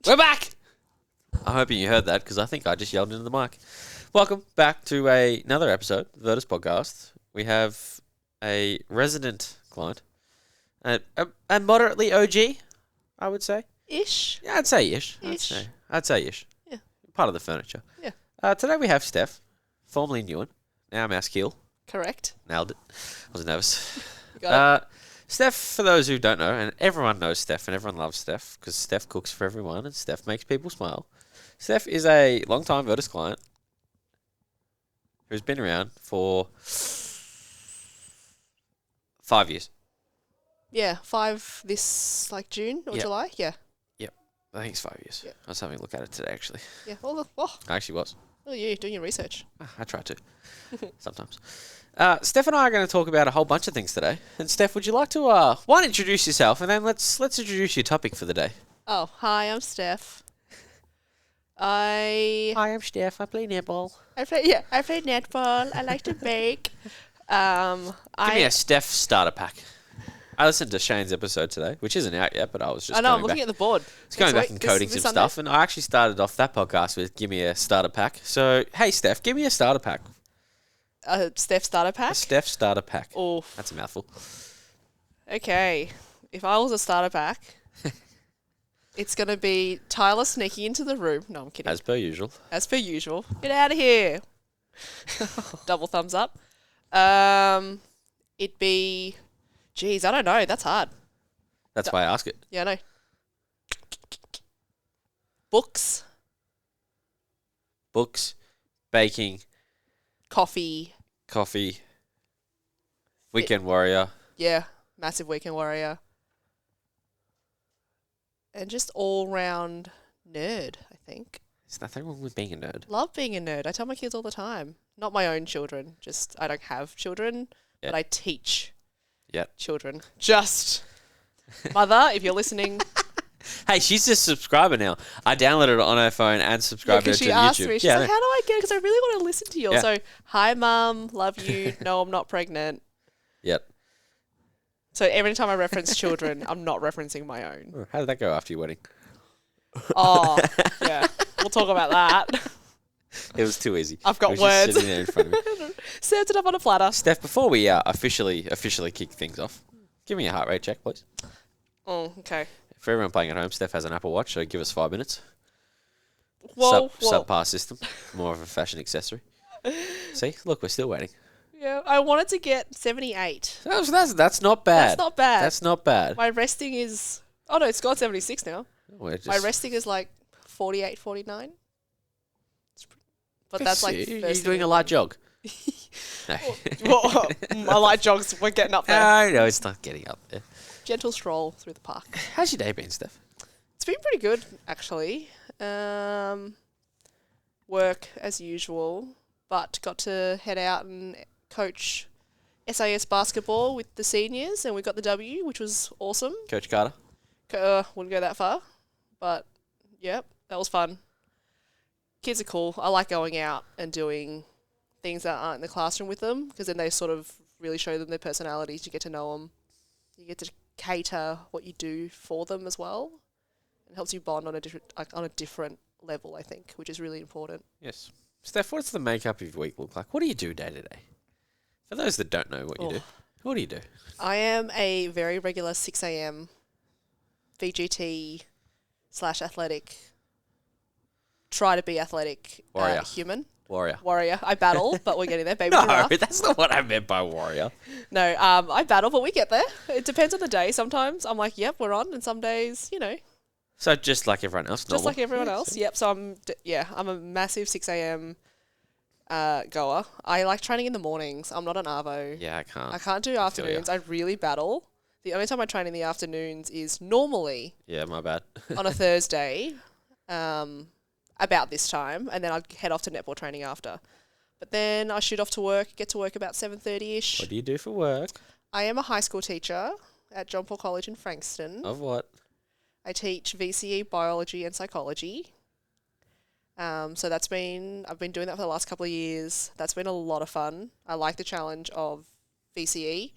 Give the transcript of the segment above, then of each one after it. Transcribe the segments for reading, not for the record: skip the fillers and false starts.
We're back! I'm hoping you heard that because I think I just yelled into the mic. Welcome back to another episode of the Virtus Podcast. We have a resident client, a moderately OG, I would say. Ish. Yeah, I'd say ish. I'd say ish. Yeah. Part of the furniture. Yeah. Today we have Steph, formerly Newen, now Maskiell. Correct. Nailed it. Wasn't nervous. You got it. Steph, for those who don't know, and everyone knows Steph and everyone loves Steph because Steph cooks for everyone and Steph makes people smile. Steph is a long-time Virtus client who's been around for 5 years. Yeah, 5 this June or Yep. July. Yeah. I think it's 5 years. Yep. I was having a look at it today, actually. Yeah. Oh, I actually was. look at you doing your research. I try to. Sometimes. Steph and I are going to talk about a whole bunch of things today. And Steph, would you like to, one, introduce yourself, and then let's introduce your topic for the day. Oh, hi, I'm Steph. Hi, I'm Steph. I play netball. I play netball. I like to bake. Give me a Steph starter pack. I listened to Shane's episode today, which isn't out yet, but I was just I know. I'm going looking back. at the board. It's going back and coding some stuff, and I actually started off that podcast with "Give me a starter pack." So, hey, Steph, give me a starter pack. A Steph starter A pack. Steph starter pack. Oh, That's a mouthful. okay. If I was a starter pack, it's gonna be Tyler sneaking into the room. No, I'm kidding. As per usual. As per usual. Get out of here. Double thumbs up. It'd be... Jeez, I don't know. That's hard. That's why I ask it. Yeah, I know. Books, Books, baking, coffee. coffee, weekend warrior. Yeah, massive weekend warrior. And just all-round nerd, I think. There's nothing wrong with being a nerd. Love being a nerd. I tell my kids all the time. Not my own children. Just, I don't have children, Yep. but I teach Yep. children. Just, mother, if you're listening... Hey, she's a subscriber now. I downloaded it on her phone and subscribed her because to she asked YouTube. me, she's like, how do I get it? Because I really want to listen to you. Yeah. So, hi, Mum, love you. No, I'm not pregnant. Yep. So, every time I reference children, I'm not referencing my own. How did that go after your wedding? Oh, yeah. We'll talk about that. It was too easy. I've got It was just words. sitting there in front of me. Served it up on a platter. Steph, before we officially kick things off, give me a heart rate check, please. Oh, okay. For everyone playing at home, Steph has an Apple Watch, so give us 5 minutes. Whoa, Subpar system, more of a fashion accessory. See, look, we're still waiting. Yeah, I wanted to get 78. That's not bad. That's not bad. That's not bad. My resting is... Oh, no, it's got 76 now. We're just, My resting is like 48, 49. But that's like... You're doing a light jog. No. Well, my light jogs were getting up there. No, it's not getting up there. Gentle stroll through the park. How's your day been, Steph? It's been pretty good, actually. Work as usual, but got to head out and coach SAS basketball with the seniors, and we got the W, which was awesome. Coach Carter? Wouldn't go that far, but yep, that was fun. Kids are cool. I like going out and doing things that aren't in the classroom with them, because then they sort of really show them their personalities. You get to know them. You get to cater what you do for them as well. It helps you bond on a different level, I think, which is really important. Yes. Steph, what's the makeup of your week look like? What do you do day to day? For those that don't know what you do, what do you do? I am a very regular 6 a.m. VGT / athletic. Try to be athletic Warrior. human. Warrior. I battle, but we're getting there. Baby No, giraffe. that's not what I meant by warrior. No, I battle, but we get there. It depends on the day. Sometimes I'm like, yep, we're on. And some days, So just like everyone else, just normal. like everyone else. Yep. So I'm a massive 6 a.m. Goer. I like training in the mornings. I'm not an arvo. Yeah, I can't. I can't do afternoons. I really battle. The only time I train in the afternoons is normally Yeah, my bad. on a Thursday, about this time, and then I'd head off to netball training after. But then I shoot off to work, get to work about 7:30ish. What do you do for work? I am a high school teacher at John Paul College in Frankston. Of what? I teach VCE biology and psychology. So I've been doing that for the last couple of years. That's been a lot of fun. I like the challenge of VCE.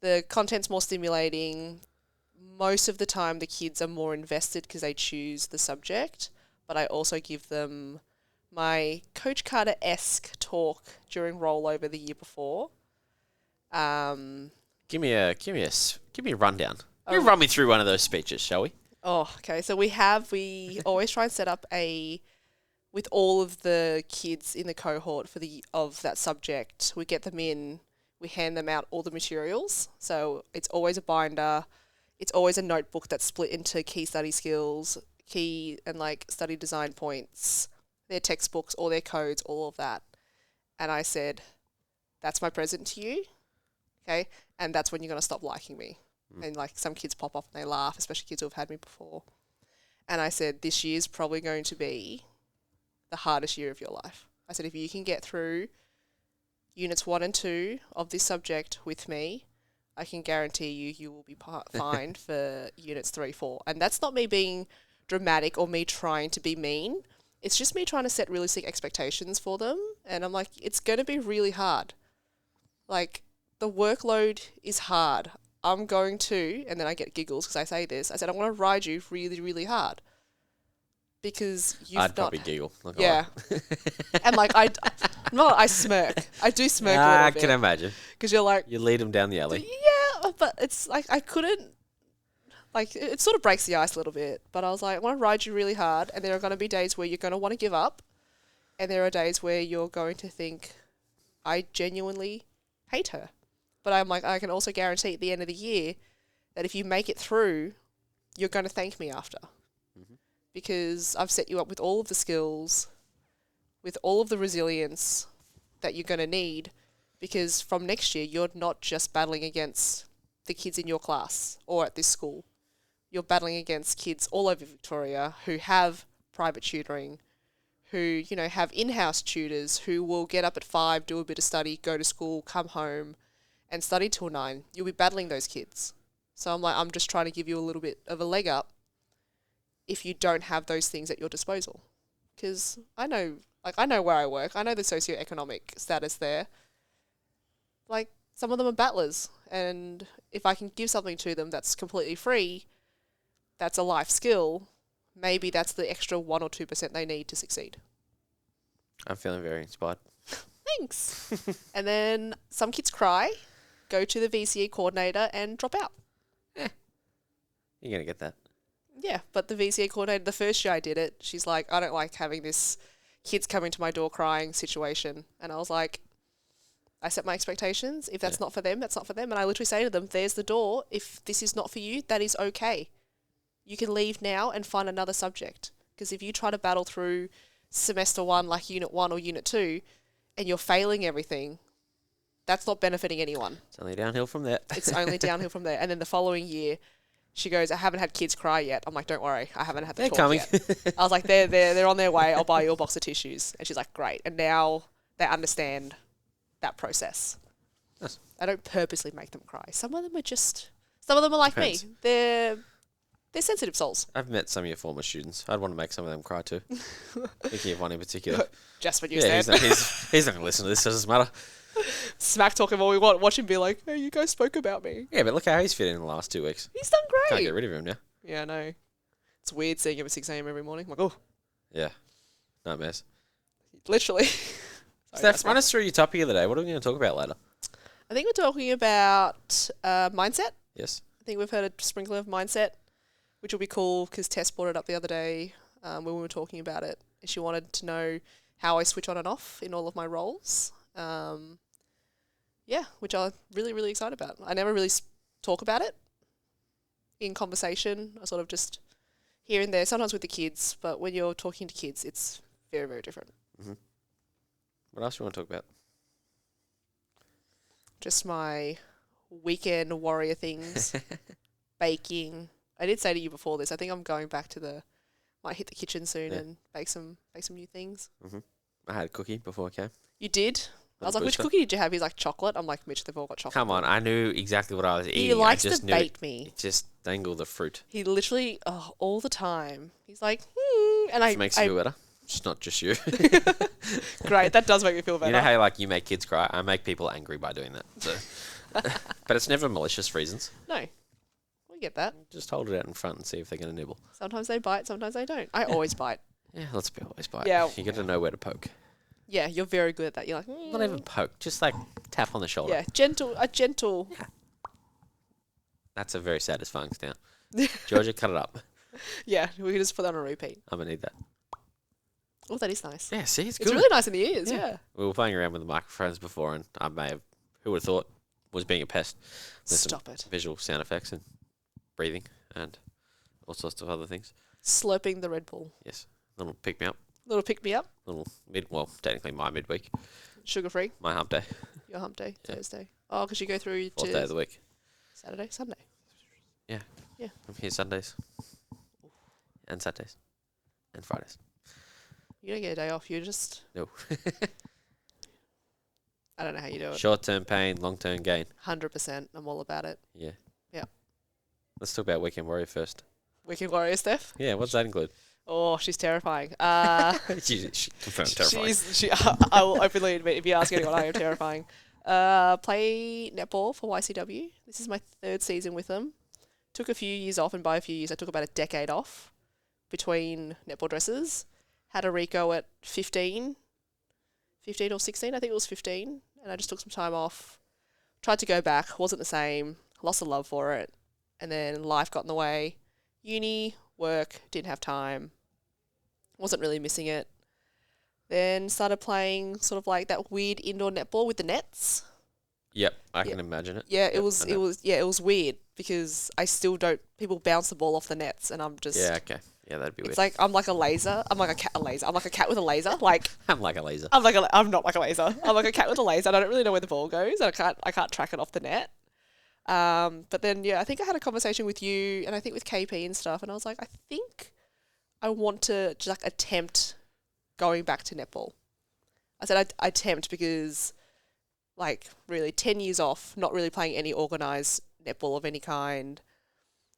The content's more stimulating, most of the time the kids are more invested because they choose the subject, but I also give them my Coach Carter-esque talk during rollover the year before. Give me a rundown. You run me through one of those speeches, shall we? Oh, okay. So we always try and set up with all of the kids in the cohort of that subject. We get them in, we hand them out all the materials. So it's always a binder. It's always a notebook that's split into key study skills, key and like study design points, their textbooks, all their codes, all of that. And I said, that's my present to you. Okay. And that's when you're going to stop liking me. And like some kids pop off and they laugh, especially kids who have had me before. And I said, this year is probably going to be the hardest year of your life. I said, if you can get through units 1 and 2 of this subject with me, I can guarantee you will be fine for units 3, 4. And that's not me being dramatic or me trying to be mean. It's just me trying to set realistic expectations for them. And I'm like, it's going to be really hard. Like, the workload is hard. I'm going to, and then I get giggles because I say this, I said, I want to ride you really, really hard. Because I'd probably giggle. Yeah. And like, I smirk. I do smirk a little bit. I can imagine. Because you're like... You lead them down the alley. Yeah, but it's like, I couldn't... Like, it sort of breaks the ice a little bit. But I was like, I want to ride you really hard, and there are going to be days where you're going to want to give up, and there are days where you're going to think, I genuinely hate her. But I'm like, I can also guarantee at the end of the year that if you make it through, you're going to thank me after. Mm-hmm. Because I've set you up with all of the skills, with all of the resilience that you're going to need. Because from next year, you're not just battling against the kids in your class or at this school. You're battling against kids all over Victoria who have private tutoring, who, you know, have in-house tutors, who will get up at 5, do a bit of study, go to school, come home, and study till 9, you'll be battling those kids. So I'm like, I'm just trying to give you a little bit of a leg up if you don't have those things at your disposal. Because I know where I work. I know the socioeconomic status there. Like, some of them are battlers. And if I can give something to them that's completely free, that's a life skill, maybe that's the extra 1 or 2% they need to succeed. I'm feeling very inspired. Thanks. And then some kids cry, go to the VCE coordinator and drop out. You're going to get that. Yeah, but the VCE coordinator, the first year I did it, she's like, I don't like having this kids coming to my door crying situation. And I was like, I set my expectations. If that's not for them, that's not for them. And I literally say to them, there's the door. If this is not for you, that is okay. You can leave now and find another subject. Because if you try to battle through semester 1, like unit 1 or unit 2, and you're failing everything, that's not benefiting anyone. It's only downhill from there. It's only downhill from there. And then the following year, she goes, I haven't had kids cry yet. I'm like, don't worry, I haven't had the talk coming. yet. I was like, they're on their way. I'll buy you a box of tissues. And she's like, great. And now they understand that process. Yes. I don't purposely make them cry. Some of them are like Depends. me. They're sensitive souls. I've met some of your former students. I'd want to make some of them cry too. Thinking of one in particular. Just when you Yeah, said. he's not going to listen to this. Doesn't matter. Smack talk him all we want. Watch him be like, hey, you guys spoke about me. Yeah, but look how he's fit in the last 2 weeks. He's done great. Can't get rid of him now. Yeah, I know. It's weird seeing him at 6 a.m. every morning. I'm like, oh. Yeah. Nightmares. Literally. Steph, run us through your topic of the day. What are we going to talk about later? I think we're talking about mindset. Yes. I think we've heard a sprinkling of mindset, which will be cool because Tess brought it up the other day when we were talking about it. She wanted to know how I switch on and off in all of my roles. Yeah, which I'm really, really excited about. I never really talk about it in conversation. I sort of just here and there, sometimes with the kids, but when you're talking to kids, it's very, very different. Mm-hmm. What else do you want to talk about? Just my weekend warrior things, baking. I did say to you before this, I think I'm going back to might hit the kitchen soon and bake some new things. Mm-hmm. I had a cookie before I came. You did? I was like, which cookie did you have? He's like, chocolate. I'm like, Mitch, they've all got chocolate. Come on, I knew exactly what I was eating. He likes to bait me. Just dangle the fruit. He literally, all the time. He's like, and It makes you feel better. It's not just you. Great, that does make me feel better. You know how you make kids cry? I make people angry by doing that. So. But it's never malicious reasons. No. Well, get that. Just hold it out in front and see if they're going to nibble. Sometimes they bite, sometimes they don't. I always bite. Yeah, let's be always bite. Yeah. You got to know where to poke. Yeah, you're very good at that. You're like, Not even poke, just like tap on the shoulder. Yeah, gentle. That's a very satisfying sound. Georgia, cut it up. Yeah, we can just put that on a repeat. I'm going to need that. Oh, that is nice. Yeah, see, it's good. It's really nice in the ears, yeah. We were playing around with the microphones before, and I may have, who would have thought, was being a pest. There's Stop it. Visual sound effects and breathing and all sorts of other things. Slurping the Red Bull. Yes. Little pick me up. Little pick me up. Little technically my midweek. Sugar free. My hump day. Your hump day, Yeah. Thursday. Oh, because you go through Fourth to day of the week. Saturday, Sunday. Yeah. Yeah. I'm here Sundays. And Saturdays. And Fridays. You don't get a day off. You just, No. I don't know how you do it. Short-term pain, long-term gain. 100%. I'm all about it. Yeah. Yeah. Let's talk about Weekend Warrior first. Weekend Warrior, Steph. Yeah, what does that include? Oh, she's terrifying. She confirmed terrifying. I will openly admit, if you ask anyone, I am terrifying. Play netball for YCW. This is my 3rd season with them. Took a few years off, and by a few years, I took about a decade off between netball dresses. Had a Rico at 15 or 16, I think it was 15, and I just took some time off. Tried to go back, wasn't the same, lost the love for it, and then life got in the way. Uni, work, didn't have time, wasn't really missing it. Then started playing sort of like that weird indoor netball with the nets. Yep, I can imagine it. Yeah, Yep, it was weird because I still don't, people bounce the ball off the nets and I'm just... Yeah, okay. Yeah, that'd be weird. It's like I'm like a laser. I'm like a cat with a laser. Like I'm like a laser. I'm not like a laser. I'm like a cat with a laser. And I don't really know where the ball goes. And I can't track it off the net. But then I think I had a conversation with you and I think with KP and stuff. And I was like, I think I want to just like attempt going back to netball. I said I attempt because like really 10 years off, not really playing any organised netball of any kind.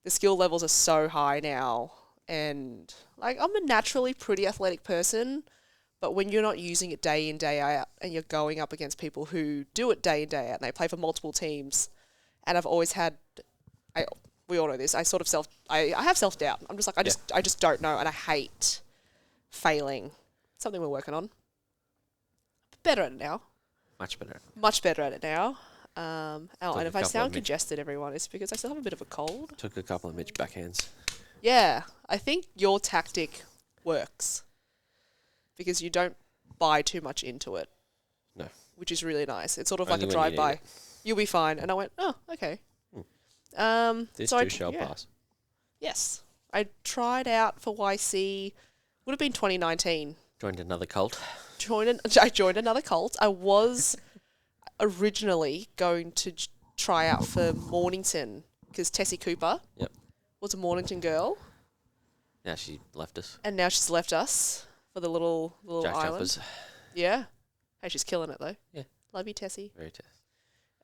The skill levels are so high now. And like I'm a naturally pretty athletic person, but when you're not using it day in, day out, and you're going up against people who do it day in, day out, and they play for multiple teams, and I've always had, we all know this, I have self-doubt. I'm just like, I just don't know, and I hate failing. Something we're working on. Better at it now. Much better. Much better at it now. And if I sound Mitch. congested, everyone, it's because I still have a bit of a cold. Took a couple of Mitch backhands. Yeah, I think your tactic works because you don't buy too much into it. No. Which is really nice. It's sort of Only like a when you need drive-by. it. You'll be fine. And I went, oh, okay. This so too shall pass. Yes. I tried out for YC, would have been 2019. Joined another cult. I joined another cult. I was originally going to try out for Mornington because Tessie Cooper was a Mornington girl. Now she left us. And now she's left us for the little Jack island. Jumpers. Yeah. Hey, she's killing it though. Yeah. Love you, Tessie. Very tough.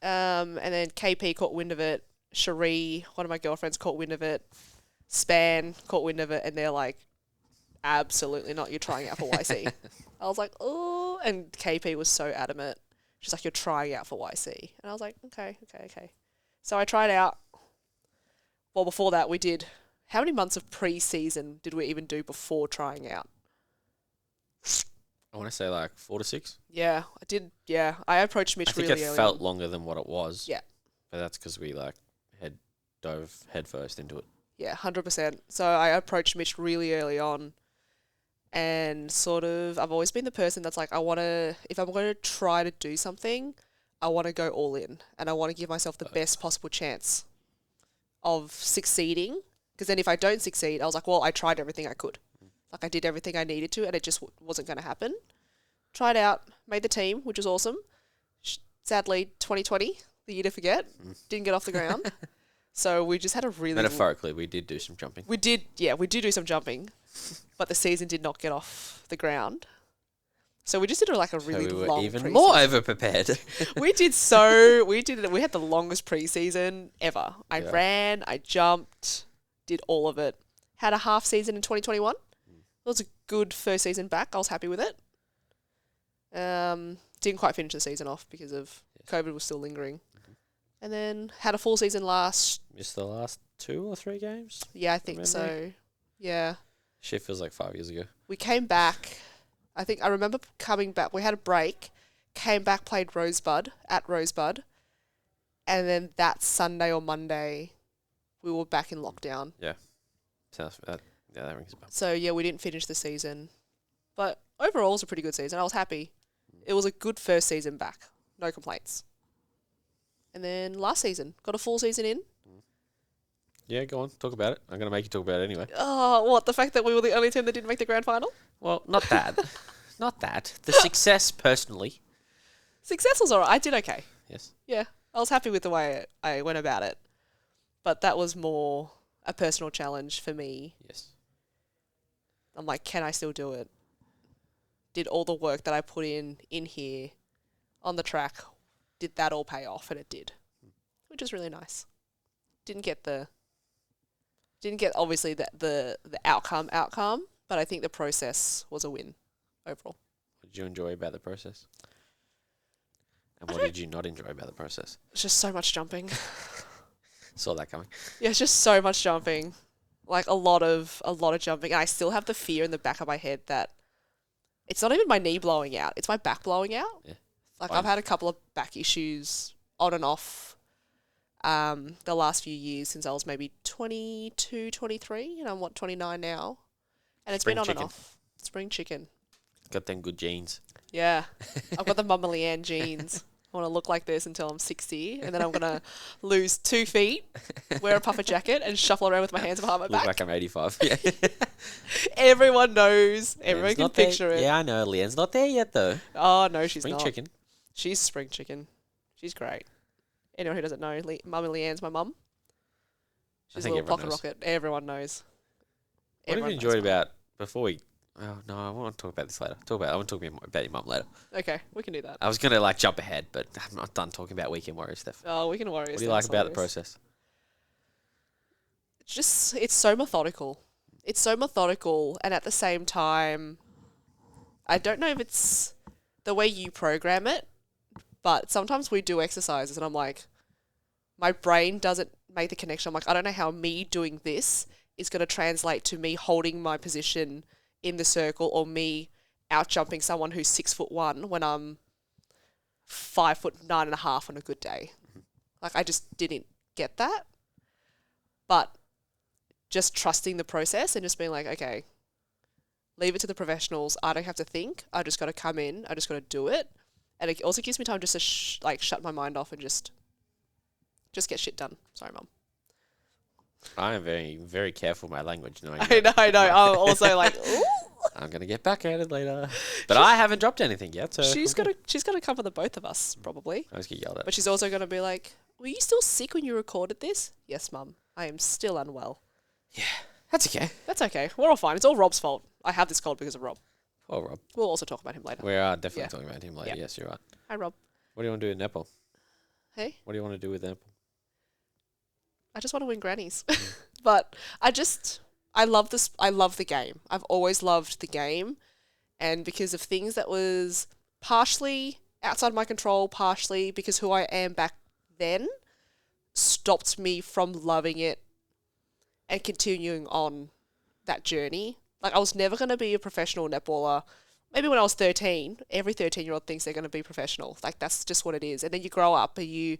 And then KP caught wind of it. Cherie, one of my girlfriends, caught wind of it. Span caught wind of it, and they're like, absolutely not. You're trying out for YC. I was like, oh. And KP was so adamant. She's like, you're trying out for YC. And I was like, okay. So I tried out. Well, before that, we did. How many months of pre-season did we even do before trying out? I want to say like 4 to 6. Yeah, I did. Yeah, I approached Mitch really early. I think it felt longer than what it was. Yeah. But that's because we dove headfirst into it. Yeah, 100%. So I approached Mitch really early on and sort of, I've always been the person that's like, if I'm going to try to do something, I want to go all in and I want to give myself the best possible chance of succeeding. Because then if I don't succeed, I was like, well, I tried everything I could. Like I did everything I needed to and it just wasn't going to happen. Tried out, made the team, which was awesome. Sadly, 2020, the year to forget, didn't get off the ground. So we just had a really... Metaphorically, we did do some jumping. We did do some jumping, but the season did not get off the ground. So we just did like a really we were long even pre-season. more over-prepared. We had the longest pre-season ever. I ran, I jumped, did all of it. Had a half season in 2021. It was a good first season back. I was happy with it. Didn't quite finish the season off because of COVID was still lingering. And then had a full season last. Missed the last 2 or 3 games. Yeah, I think Memory? so. Yeah. Shit feels like 5 years ago. We came back. I remember coming back. We had a break. Came back, played Rosebud at Rosebud. And then that Sunday or Monday, we were back in lockdown. Yeah. That rings a bell. So, yeah, we didn't finish the season. But overall, it was a pretty good season. I was happy. It was a good first season back. No complaints. And then last season, got a full season in. Yeah, go on. Talk about it. I'm going to make you talk about it anyway. Oh, what? The fact that we were the only team that didn't make the grand final? Well, not that. Not that. The success, personally. Success was alright. I did okay. Yes. Yeah. I was happy with the way I went about it. But that was more a personal challenge for me. Yes. I'm like, can I still do it? Did all the work that I put in here on the track, did that all pay off? And it did. Which was really nice. Didn't get obviously the outcome, but I think the process was a win overall. What did you enjoy about the process? And what did you not enjoy about the process? It's just so much jumping. Saw that coming. Yeah, it's just so much jumping. Like a lot of jumping. And I still have the fear in the back of my head that it's not even my knee blowing out, it's my back blowing out. Yeah. Like Fine. I've had a couple of back issues on and off the last few years since I was maybe 22, 23, and I'm 29 now. And it's Spring been on chicken. and off. Spring chicken. Got them good genes. Yeah. I've got the Mama Leanne genes. I want to look like this until I'm 60, and then I'm going to lose 2 feet, wear a puffer jacket, and shuffle around with my hands behind my Look back. like I'm 85. Yeah. Everyone knows. Everyone Leanne's can not there. picture it. Yeah, I know. Leanne's not there yet, though. Oh, no, she's Spring not. chicken. She's spring chicken. She's great. Anyone who doesn't know, Mama Leanne's my mum. She's a think little everyone pocket knows. rocket. Everyone knows. What have Everyone you knows enjoyed Mum. about before we? Oh no, I want to talk about this later. I want to talk about your mum later. Okay, we can do that. I was gonna jump ahead, but I'm not done talking about Weekend Warriors stuff. Oh, we can worry. What do you like about the process? It's so methodical. It's so methodical, and at the same time, I don't know if it's the way you program it, but sometimes we do exercises, and I'm like, my brain doesn't make the connection. I'm like, I don't know how me doing this is going to translate to me holding my position in the circle or me out jumping someone who's 6'1" when I'm 5'9.5" on a good day. Like, I just didn't get that. But just trusting the process and just being like, okay, leave it to the professionals. I don't have to think. I just got to come in. I just got to do it. And it also gives me time just to shut my mind off and just get shit done. Sorry, Mum. I am very, very careful with my language. Knowing I know. I'm also like, ooh. I'm gonna get back at it later, but I haven't dropped anything yet. So She's gonna come for the both of us probably. I just get yelled at. But she's also gonna be like, "Were you still sick when you recorded this?" "Yes, Mum. I am still unwell." That's okay. That's okay. We're all fine. It's all Rob's fault. I have this cold because of Rob. Oh, Rob. We'll also talk about him later. We are definitely Yeah. talking about him later. Yeah. Yes, you're right. Hi, Rob. What do you want to do with Nepal? Hey, What do you want to do with Nepal? I just want to win grannies. But I love this. I love the game. I've always loved the game. And because of things that was partially outside my control, partially because who I am back then, stopped me from loving it and continuing on that journey. Like, I was never going to be a professional netballer. Maybe when I was 13, every 13-year-old thinks they're going to be professional. Like, that's just what it is. And then you grow up and you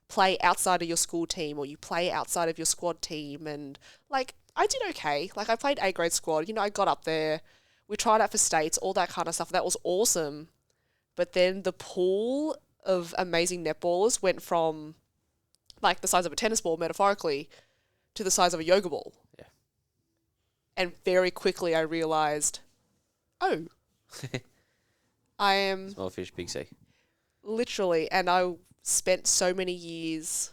play outside of your school team or you play outside of your squad team. And, like, I did okay. Like, I played A-grade squad. You know, I got up there. We tried out for states, all that kind of stuff. That was awesome. But then the pool of amazing netballers went from, like, the size of a tennis ball, metaphorically, to the size of a yoga ball. Yeah. And very quickly I realised, oh, I am Small fish, big sea. literally, and I spent so many years,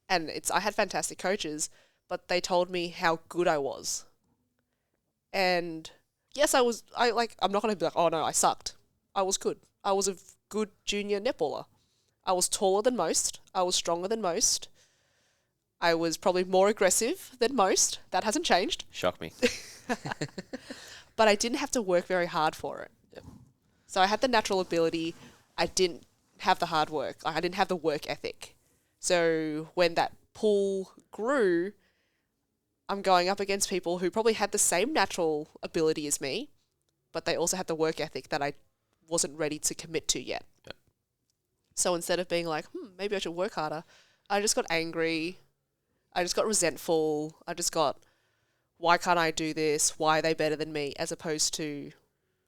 and I had fantastic coaches, but they told me how good I was. And yes, I'm not going to be like, oh no, I sucked. I was good. I was a good junior netballer. I was taller than most. I was stronger than most. I was probably more aggressive than most. That hasn't changed. Shock me. But I didn't have to work very hard for it. Yep. So I had the natural ability. I didn't have the hard work. I didn't have the work ethic So when that pool grew, I'm going up against people who probably had the same natural ability as me, but they also had the work ethic that I wasn't ready to commit to yet. Yep. So instead of being like, maybe I should work harder, I just got angry. I just got resentful. I just got, why can't I do this? Why are they better than me? As opposed to,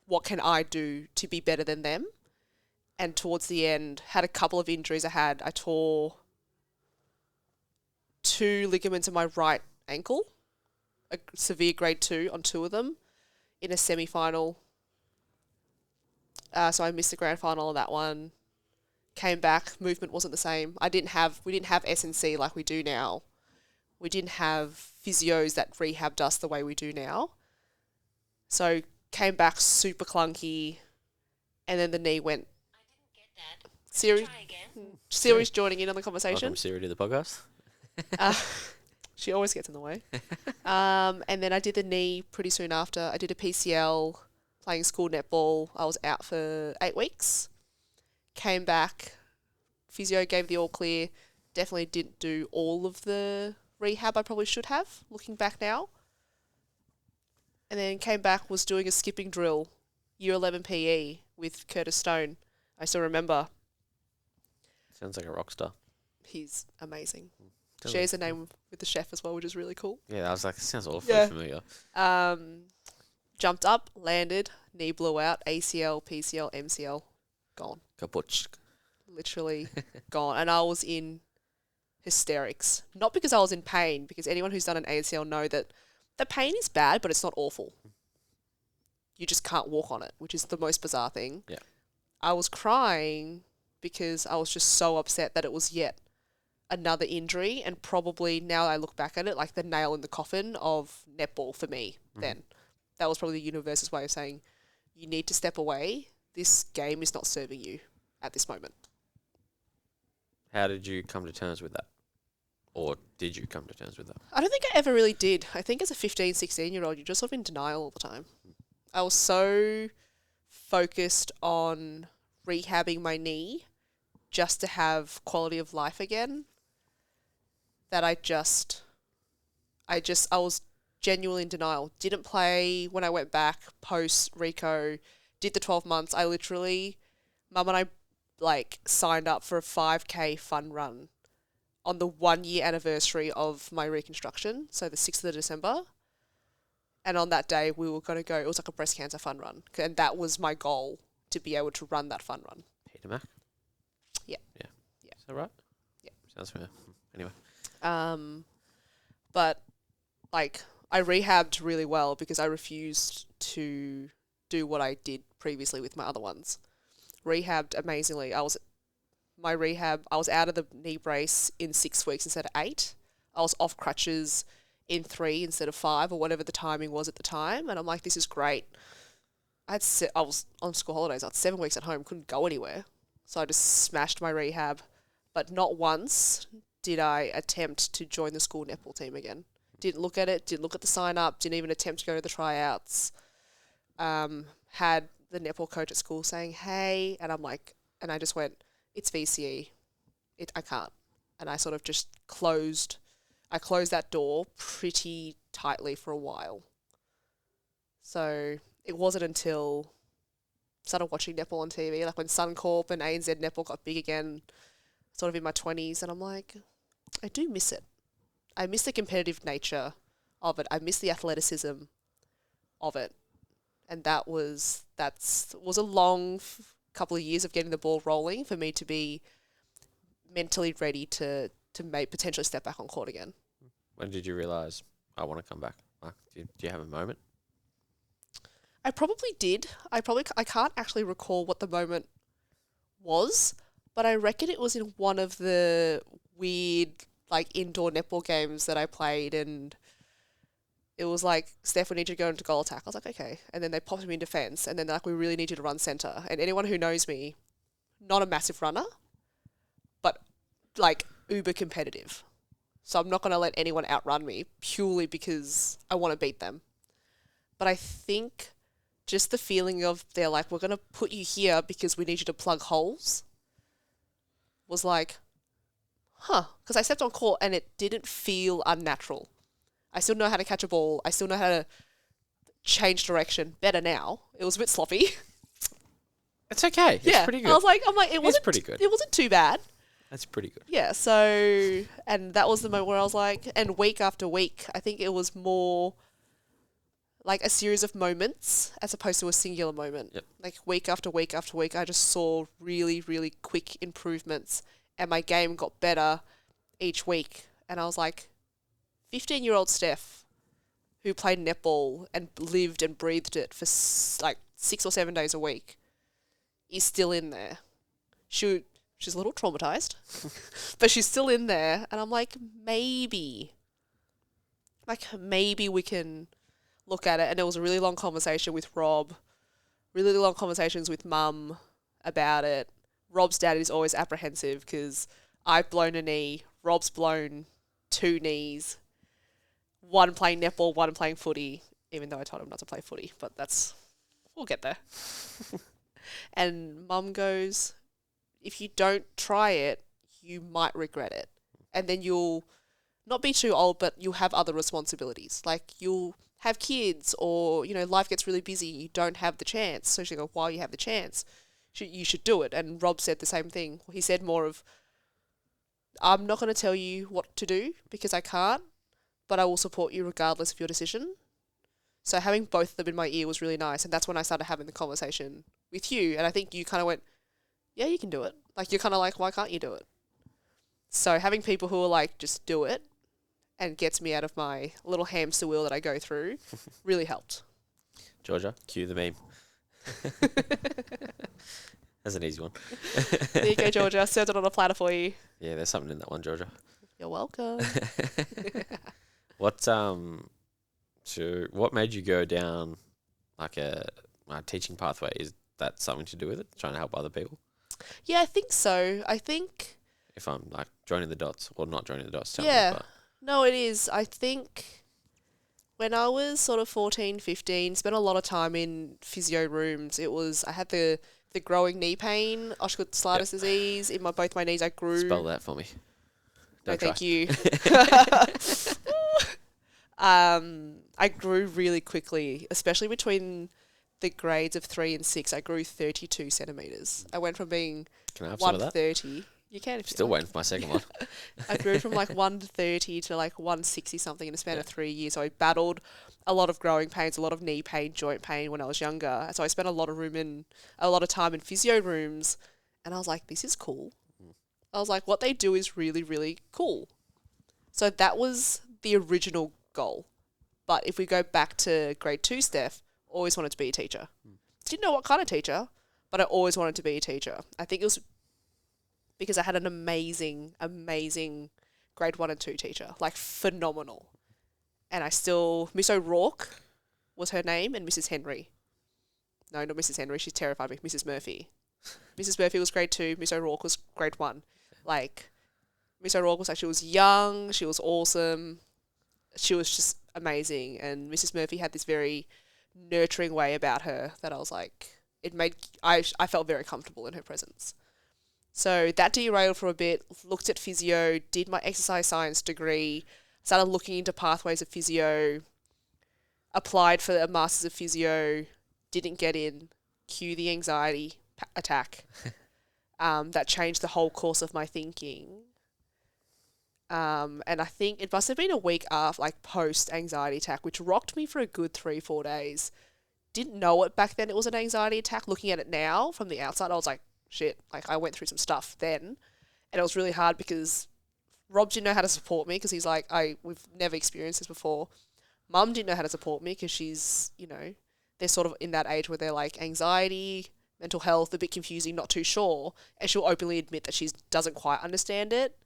what can I do to be better than them? And towards the end, had a couple of injuries I tore 2 ligaments in my right ankle, a severe grade 2 on 2 of them in a semi-final. So I missed the grand final on that one. Came back, movement wasn't the same. We didn't have S&C like we do now. We didn't have physios that rehabbed us the way we do now. So came back super clunky, and then the knee went. I didn't get that. Siri, try again. Siri's joining in on the conversation. Welcome, Siri, to the podcast. She always gets in the way. And then I did the knee pretty soon after. I did a PCL playing school netball. I was out for 8 weeks. Came back. Physio gave the all clear. Definitely didn't do all of the rehab I probably should have, looking back now. And then came back, was doing a skipping drill, year 11 PE with Curtis Stone. I still remember. Sounds like a rock star. He's amazing. Tell Shares me. a name with the chef as well, which is really cool. Yeah, I was like, this sounds awfully Yeah. familiar. Jumped up, landed, knee blew out, ACL, PCL, MCL, gone. Kaputch. Literally gone. And I was in hysterics. Not because I was in pain, because anyone who's done an ACL know that the pain is bad, but it's not awful. You just can't walk on it, which is the most bizarre thing. Yeah. I was crying because I was just so upset that it was yet another injury, and probably now I look back at it like the nail in the coffin of netball for me then. That was probably the universe's way of saying, you need to step away. This game is not serving you at this moment. How did you come to terms with that? Or did you come to terms with that? I don't think I ever really did. I think as a 15, 16-year-old, you're just sort of in denial all the time. I was so focused on rehabbing my knee just to have quality of life again that I was genuinely in denial. Didn't play when I went back post Rico, did the 12 months. I literally, Mum and I signed up for a 5K fun run on the 1-year anniversary of my reconstruction, so the 6th of December. And on that day, we were going to go, it was like a breast cancer fun run. And that was my goal, to be able to run that fun run. Peter Mac? Yeah. Yeah. Yeah. Is that right? Yeah. Sounds familiar. Anyway. But I rehabbed really well because I refused to do what I did previously with my other ones. Rehabbed amazingly. I was out of the knee brace in 6 weeks instead of 8. I was off crutches in 3 instead of 5, or whatever the timing was at the time. And I'm like, this is great. I was on school holidays. I had 7 weeks at home, couldn't go anywhere. So I just smashed my rehab. But not once did I attempt to join the school netball team again. Didn't look at it, didn't look at the sign up, didn't even attempt to go to the tryouts. Had the netball coach at school saying, hey, and I just went, it's VCE. I can't. And I sort of just closed that door pretty tightly for a while. So it wasn't until I started watching netball on TV, like when Suncorp and ANZ netball got big again, sort of in my 20s, and I'm like, I do miss it. I miss the competitive nature of it. I miss the athleticism of it. And that was a long couple of years of getting the ball rolling for me to be mentally ready to potentially step back on court again. When did you realise, I want to come back? Like, do you have a moment? I probably did. I can't actually recall what the moment was, but I reckon it was in one of the weird indoor netball games that I played, and it was like, Steph, we need you to go into goal attack. I was like, okay. And then they popped me in defence, and then they're like, we really need you to run centre. And anyone who knows me, not a massive runner, but uber competitive. So I'm not going to let anyone outrun me purely because I want to beat them. But I think just the feeling of they're like, we're going to put you here because we need you to plug holes was like, because I stepped on court and it didn't feel unnatural. I still know how to catch a ball. I still know how to change direction better now. It was a bit sloppy. It's okay. It's Yeah, pretty good. I'm like, it wasn't pretty good. It wasn't too bad. That's pretty good. Yeah, so, and that was the moment where I was like, and week after week, I think it was more like a series of moments as opposed to a singular moment. Yep. Like week after week after week, I just saw really, really quick improvements and my game got better each week. And I was like, 15-year-old Steph, who played netball and lived and breathed it for like 6 or 7 days a week, is still in there. She's a little traumatized, but she's still in there. And I'm like, maybe we can look at it. And there was a really long conversation with Rob, really long conversations with Mum about it. Rob's dad is always apprehensive because I've blown a knee, Rob's blown 2 knees, one playing netball, one playing footy, even though I told him not to play footy, but we'll get there. And Mum goes, if you don't try it, you might regret it. And then you'll not be too old, but you'll have other responsibilities. Like you'll have kids or, life gets really busy. You don't have the chance. So she'll go, while you have the chance, you should do it. And Rob said the same thing. He said more of, I'm not going to tell you what to do because I can't, but I will support you regardless of your decision. So having both of them in my ear was really nice. And that's when I started having the conversation with you. And I think you kind of went, yeah, you can do it. Like, you're kind of like, why can't you do it? So having people who are like, just do it, and gets me out of my little hamster wheel that I go through really helped. Georgia, cue the meme. That's an easy one. There you go, Georgia. I served it on a platter for you. Yeah, there's something in that one, Georgia. You're welcome. What made you go down like a teaching pathway? Is that something to do with it? Trying to help other people? Yeah, I think so. I think... If I'm like joining the dots or not joining the dots, tell yeah. me. But No, it is. I think when I was sort of 14, 15, spent a lot of time in physio rooms. I had the growing knee pain, Osgood-Schlatter's disease. In both my knees, I grew... Spell that for me. No, Don't thank try. you. I grew really quickly, especially between the grades of 3 and 6. I grew 32 centimetres. I went from being Can I have some of that? 130. You can if Still you like. waiting for my second one. I grew from like 130 to like 160 something in a span of 3 years. So I battled a lot of growing pains, a lot of knee pain, joint pain when I was younger. So I spent a lot of time in physio rooms, and I was like, this is cool. I was like, what they do is really, really cool. So that was the original goal. But if we go back to grade 2 Steph, always wanted to be a teacher. Didn't know what kind of teacher, but I always wanted to be a teacher. I think it was because I had an amazing, amazing grade 1 and 2 teacher. Like, phenomenal. And Miss O'Rourke was her name, and Mrs. Henry. No, not Mrs. Henry, she terrified me. Mrs. Murphy. Mrs. Murphy was grade 2, Miss O'Rourke was grade 1. Like, Miss O'Rourke she was young, she was awesome, she was just amazing. And Mrs. Murphy had this very nurturing way about her that I was like, I felt very comfortable in her presence. So that derailed for a bit, looked at physio, did my exercise science degree, started looking into pathways of physio, applied for a Masters of Physio, didn't get in, cue the anxiety attack. That changed the whole course of my thinking. And I think it must have been a week after, like post-anxiety attack, which rocked me for a good 3-4 days. Didn't know it back then it was an anxiety attack. Looking at it now from the outside, I was like, shit, like I went through some stuff then. And it was really hard because Rob didn't know how to support me because he's like, we've never experienced this before. Mum didn't know how to support me because she's, they're sort of in that age where they're like anxiety, mental health, a bit confusing, not too sure. And she'll openly admit that she doesn't quite understand it.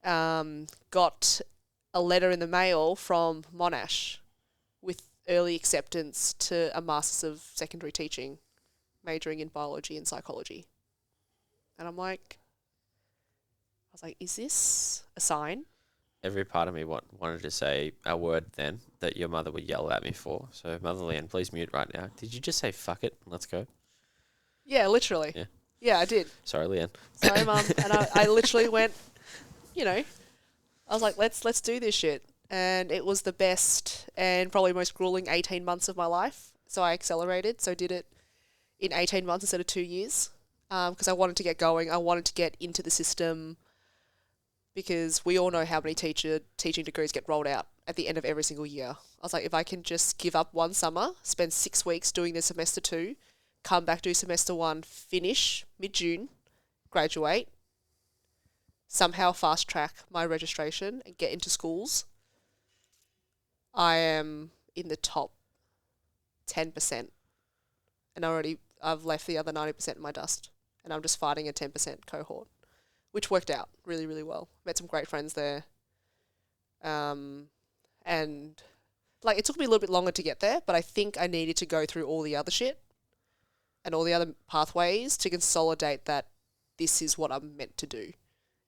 Got a letter in the mail from Monash with early acceptance to a Masters of Secondary Teaching, majoring in biology and psychology. And I was like, is this a sign? Every part of me wanted to say a word then that your mother would yell at me for. So, Mother Leanne, please mute right now. Did you just say fuck it? Let's go. Yeah, literally. Yeah. Yeah, I did. Sorry, Leanne. Sorry, Mum. And I literally went, you know, I was like, let's do this shit. And it was the best and probably most grueling 18 months of my life. So I accelerated. So did it in 18 months instead of 2 years. Because I wanted to get going. I wanted to get into the system because we all know how many teaching degrees get rolled out at the end of every single year. I was like, if I can just give up one summer, spend 6 weeks doing the semester 2, come back, do semester 1, finish mid-June, graduate, somehow fast track my registration and get into schools, I am in the top 10%. And I've left the other 90% in my dust. And I'm just fighting a 10% cohort, which worked out really, really well. Met some great friends there. And like, it took me a little bit longer to get there, but I think I needed to go through all the other shit and all the other pathways to consolidate that this is what I'm meant to do.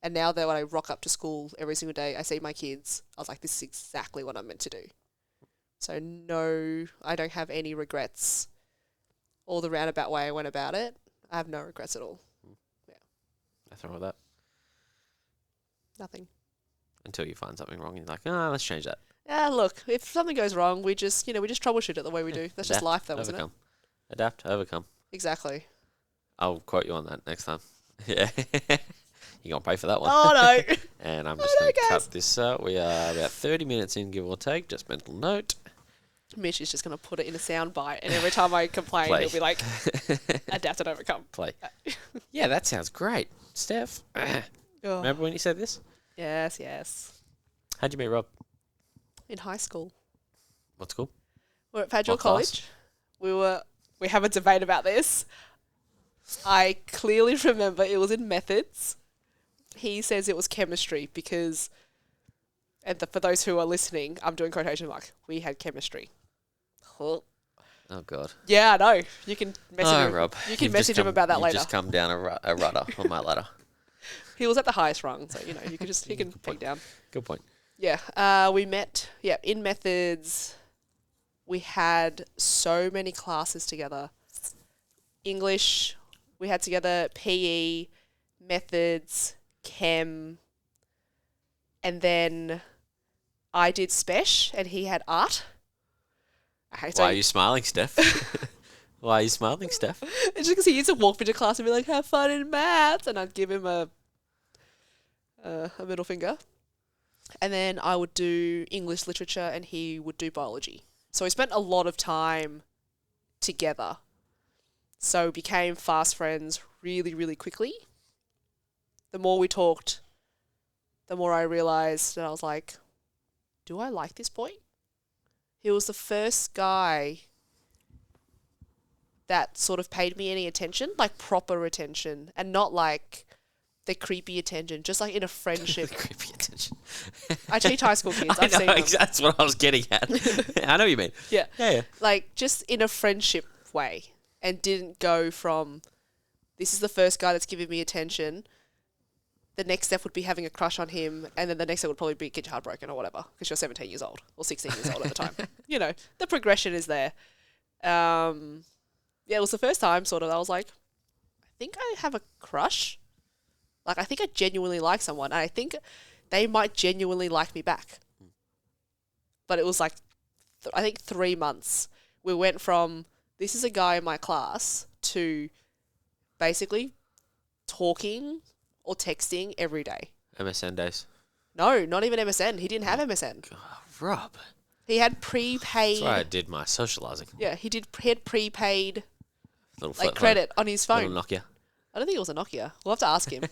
And now that when I rock up to school every single day, I see my kids, I was like, this is exactly what I'm meant to do. So no, I don't have any regrets. All the roundabout way I went about it, I have no regrets at all. Yeah. Nothing wrong with that. Nothing. Until you find something wrong and you're like, let's change that. Yeah, look, if something goes wrong, we just troubleshoot it the way we do. That's just life though, isn't it? Adapt, overcome. Exactly. I'll quote you on that next time. Yeah. You're going to pay for that one. Oh, no. And I'm just going to cut this out. We are about 30 minutes in, give or take. Just mental note. Mitch is just going to put it in a sound bite, and every time I complain, he'll be like, adapt and overcome. Play. Yeah, that sounds great. Steph, remember when you said this? Yes, yes. How'd you meet Rob? In high school. What school? We're at Padua What class? College. We have a debate about this. I clearly remember it was in methods. He says it was chemistry because, and for those who are listening, I'm doing quotation mark, we had chemistry. Oh, God. Yeah, I know. You can message him. Rob. You can message him about that later. You've just come down a rudder on my ladder. He was at the highest rung, so, you can peek down. Good point. Yeah, we met, in methods. We had so many classes together. English, we had together PE, methods, chem, and then I did spesh and he had art. Why are you smiling, Steph? Why are you smiling, Steph? It's just because he used to walk into class and be like, have fun in maths, and I'd give him a middle finger. And then I would do English literature and he would do biology. So we spent a lot of time together. So we became fast friends really, really quickly. The more we talked, the more I realised that I was like, do I like this boy? He was the first guy that sort of paid me any attention, like proper attention, and not like the creepy attention, just like in a friendship. Creepy attention. I teach high school kids. I've seen them. That's what I was getting at. I know what you mean. Yeah. Yeah. Like just in a friendship way, and didn't go from, this is the first guy that's giving me attention. The next step would be having a crush on him, and then the next step would probably be get your heart broken or whatever, because you're 17 years old or 16 years old at the time. The progression is there. It was the first time sort of I was like, I think I have a crush. Like, I think I genuinely like someone, and I think they might genuinely like me back. But it was like, I think 3 months. We went from, this is a guy in my class, to basically talking or texting every day. MSN days. No, not even MSN. He didn't have MSN. God, Rob. He had prepaid. That's why I did my socialising. Yeah, he had prepaid Little like credit on his phone. Little Nokia. I don't think it was a Nokia. We'll have to ask him.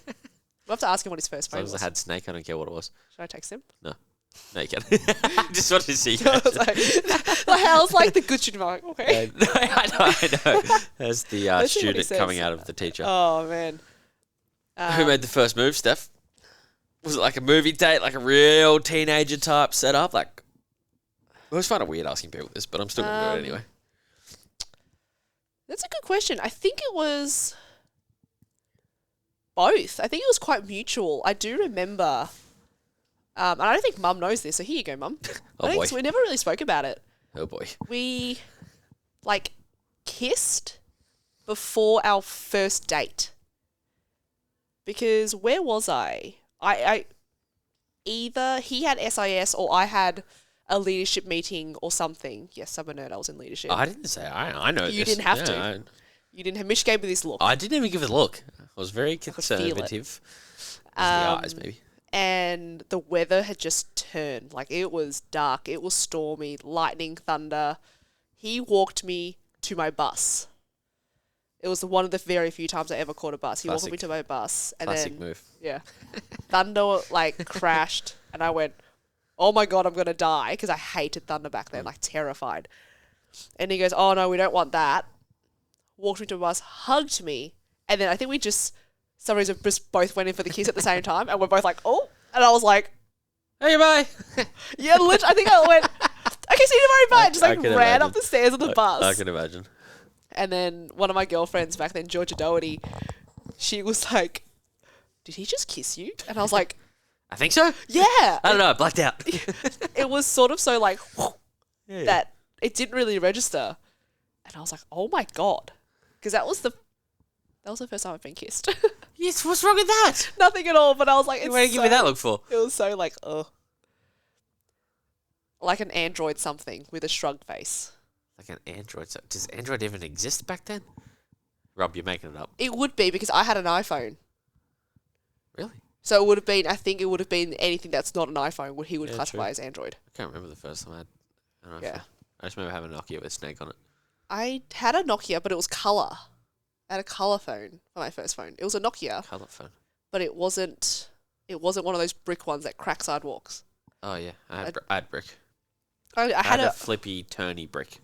We'll have to ask him what his first As phone long as was. I had Snake, I don't care what it was. Should I text him? No. No, you can't. Just wanted to see. I was like, the hell's like the good student? I'm like, okay. I know. There's the Let's see what he student says. coming out of the teacher. Oh, man. Who made the first move, Steph? Was it like a movie date, like a real teenager type setup? Like, I always find it weird asking people this, but I'm still going to do it anyway. That's a good question. I think it was both. I think it was quite mutual. I do remember, and I don't think Mum knows this, so here you go, Mum. Oh, boy. We never really spoke about it. Oh, boy. We, kissed before our first date. Because where was I? either he had SIS or I had a leadership meeting or something. Yes, I'm a nerd. I was in leadership. I didn't say I know You this. didn't have to. I, You didn't have Mish gave me this look. I didn't even give it a look. I was very feel it. conservative. The eyes, maybe. And the weather had just turned. Like, it was dark. It was stormy. Lightning, thunder. He walked me to my bus. It was one of the very few times I ever caught a bus. He walked me to my bus. And Classic then, move. yeah. Thunder, like, crashed. And I went, oh my God, I'm going to die. Because I hated thunder back then. Like, terrified. And he goes, oh no, we don't want that. Walked me to a bus, hugged me. And then I think we just, some reason, just both went in for the kiss at the same time. And we're both like, oh. And I was like, Hey, bye. yeah, literally, I think I went, okay, see you tomorrow, bye. Just like ran imagine. up the stairs of the bus. I can imagine. And then one of my girlfriends back then, Georgia Doherty, she was like, did he just kiss you? And I was like, I think so. yeah. I don't know. I blacked out. It was sort of so like, Yeah. that it didn't really register. And I was like, oh my God. Because that was the first time I've been kissed. Yes, what's wrong with that? Nothing at all, but I was like, it's What do you give me that look for? It was so like, ugh. Like an android something with a shrugged face. Like an Android. So does Android even exist back then? Rob, you're making it up. It would be because I had an iPhone. Really? So it would have been, I think it would have been anything that's not an iPhone, he would classify true. as Android. I can't remember the first time I had an iPhone. Yeah. I just remember having a Nokia with a snake on it. I had a Nokia, but it was colour. I had a colour phone for my first phone. It was a Nokia, Colour phone. but it wasn't one of those brick ones that crack sidewalks. Oh, yeah. I had brick. I I had had a flippy, turny brick.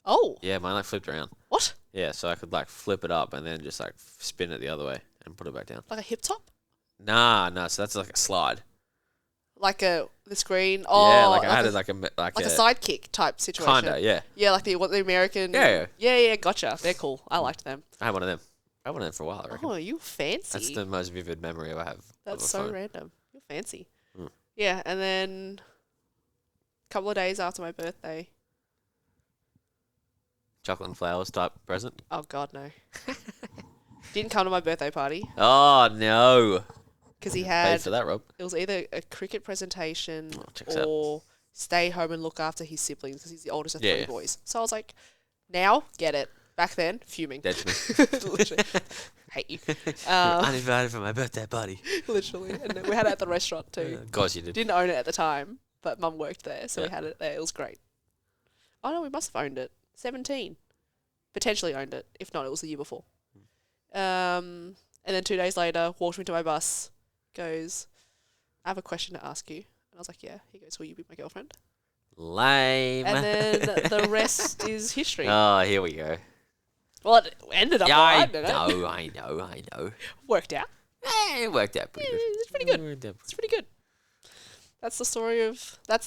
Oh, Yeah, mine like flipped around. what? Yeah, so I could like flip it up and then just like spin it the other way and put it back down. Like a hip top? Nah, so that's like a slide. Like the screen? Oh, Yeah, like I had a, it like like a sidekick type situation. kinda, yeah. Yeah, like the American. Yeah. Yeah, gotcha. They're cool. I liked them. I had one of them. I had one of them for a while, I reckon. Oh, you fancy. That's the most vivid memory I have. That's of a so phone. random. You're fancy. Mm. Yeah, and then a couple of days after my birthday. Chocolate and flowers type present. Oh, God, no. Didn't come to my birthday party Oh no! because he Paid had, for that, Rob. it was either a cricket presentation Oh, checks out. or stay home and look after his siblings because he's the oldest of Yeah, three yeah. boys. So I was like, now, get it. Back then, fuming. Dead to me. Literally. Hate you. Uninvited for my birthday party. Literally. And then we had it at the restaurant too. Of course you did. Didn't own it at the time, but Mum worked there, so we Yeah. had it there. It was great. Oh no, we must have owned it. 17. Potentially owned it. If not, it was the year before. And then 2 days later, walked me to my bus, goes, I have a question to ask you. And I was like, yeah. He goes, will you be my girlfriend? Lame. And then the rest is history. Oh, here we go. Well, it ended up Yeah, all I right, didn't it? know, I know. Worked out. It worked out pretty Yeah, good. it's pretty good. Worked out It's pretty good. That's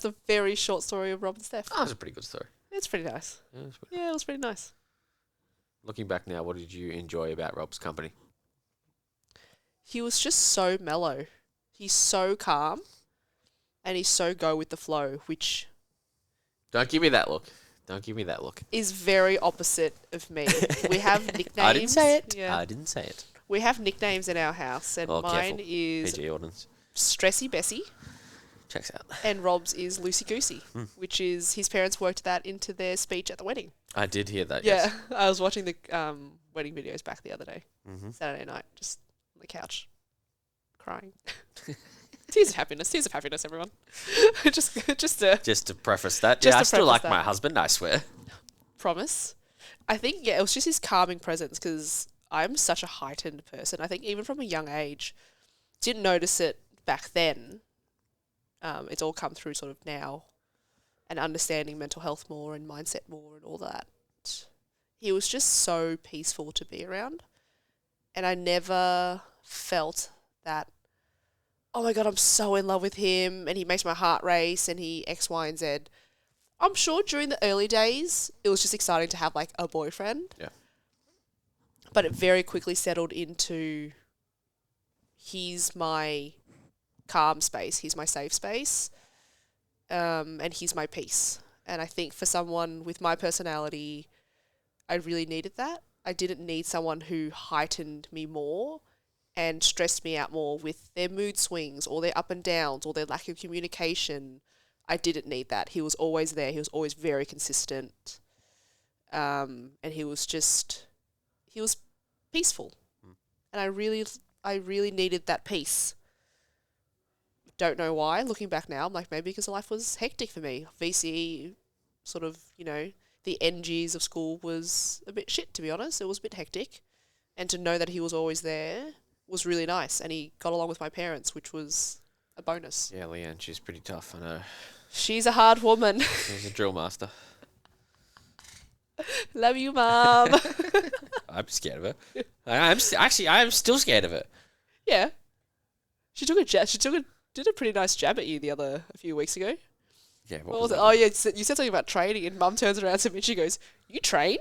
the very short story of Rob and Steph. Oh, it's a pretty good story. It's pretty nice. Yeah, it's pretty- Yeah, it was pretty nice. Looking back now, what did you enjoy about Rob's company? He was just so mellow. He's so calm, and he's so go with the flow, which Don't give me that look. Don't give me that look. is very opposite of me. We have nicknames. I didn't say it. Yeah. I didn't say it. We have nicknames in our house, and Oh, mine careful. is PG ordinance. Stressy Bessie, Checks out. and Rob's is Loosey Goosey, Hmm. which is his parents worked that into their speech at the wedding. I did hear that. Yeah, Yes. I was watching the wedding videos back the other day, Mm-hmm. Saturday night, just on the couch, crying. Tears of happiness, everyone. just to Just to preface that, Just yeah, to I still preface like that. my husband. I swear. promise. I think, yeah, it was just his calming presence because I'm such a heightened person. I think even from a young age, didn't notice it back then. It's all come through sort of now and understanding mental health more and mindset more and all that. He was just so peaceful to be around. And I never felt that, oh my God, I'm so in love with him and he makes my heart race and he X, Y, and Z. I'm sure during the early days, it was just exciting to have like a boyfriend. Yeah. But it very quickly settled into he's my calm space, he's my safe space, and he's my peace. And I think for someone with my personality, I really needed that. I didn't need someone who heightened me more and stressed me out more with their mood swings or their up and downs or their lack of communication. I didn't need that. He was always there. He was always very consistent. And he was peaceful. And I really needed that peace. Don't know why. Looking back now, I'm like, maybe because life was hectic for me. VCE, sort of, the NGs of school was a bit shit, to be honest. It was a bit hectic. And to know that he was always there was really nice. And he got along with my parents, which was a bonus. Yeah, Leanne, she's pretty tough. I know. She's a hard woman. She's a drill master. Love you, Mum. I'm scared of her. I am still scared of her. Yeah. She did a pretty nice jab at you a few weeks ago. Yeah. What was it? Oh, yeah, you said something about training, and Mum turns around to me and she goes, "You train?"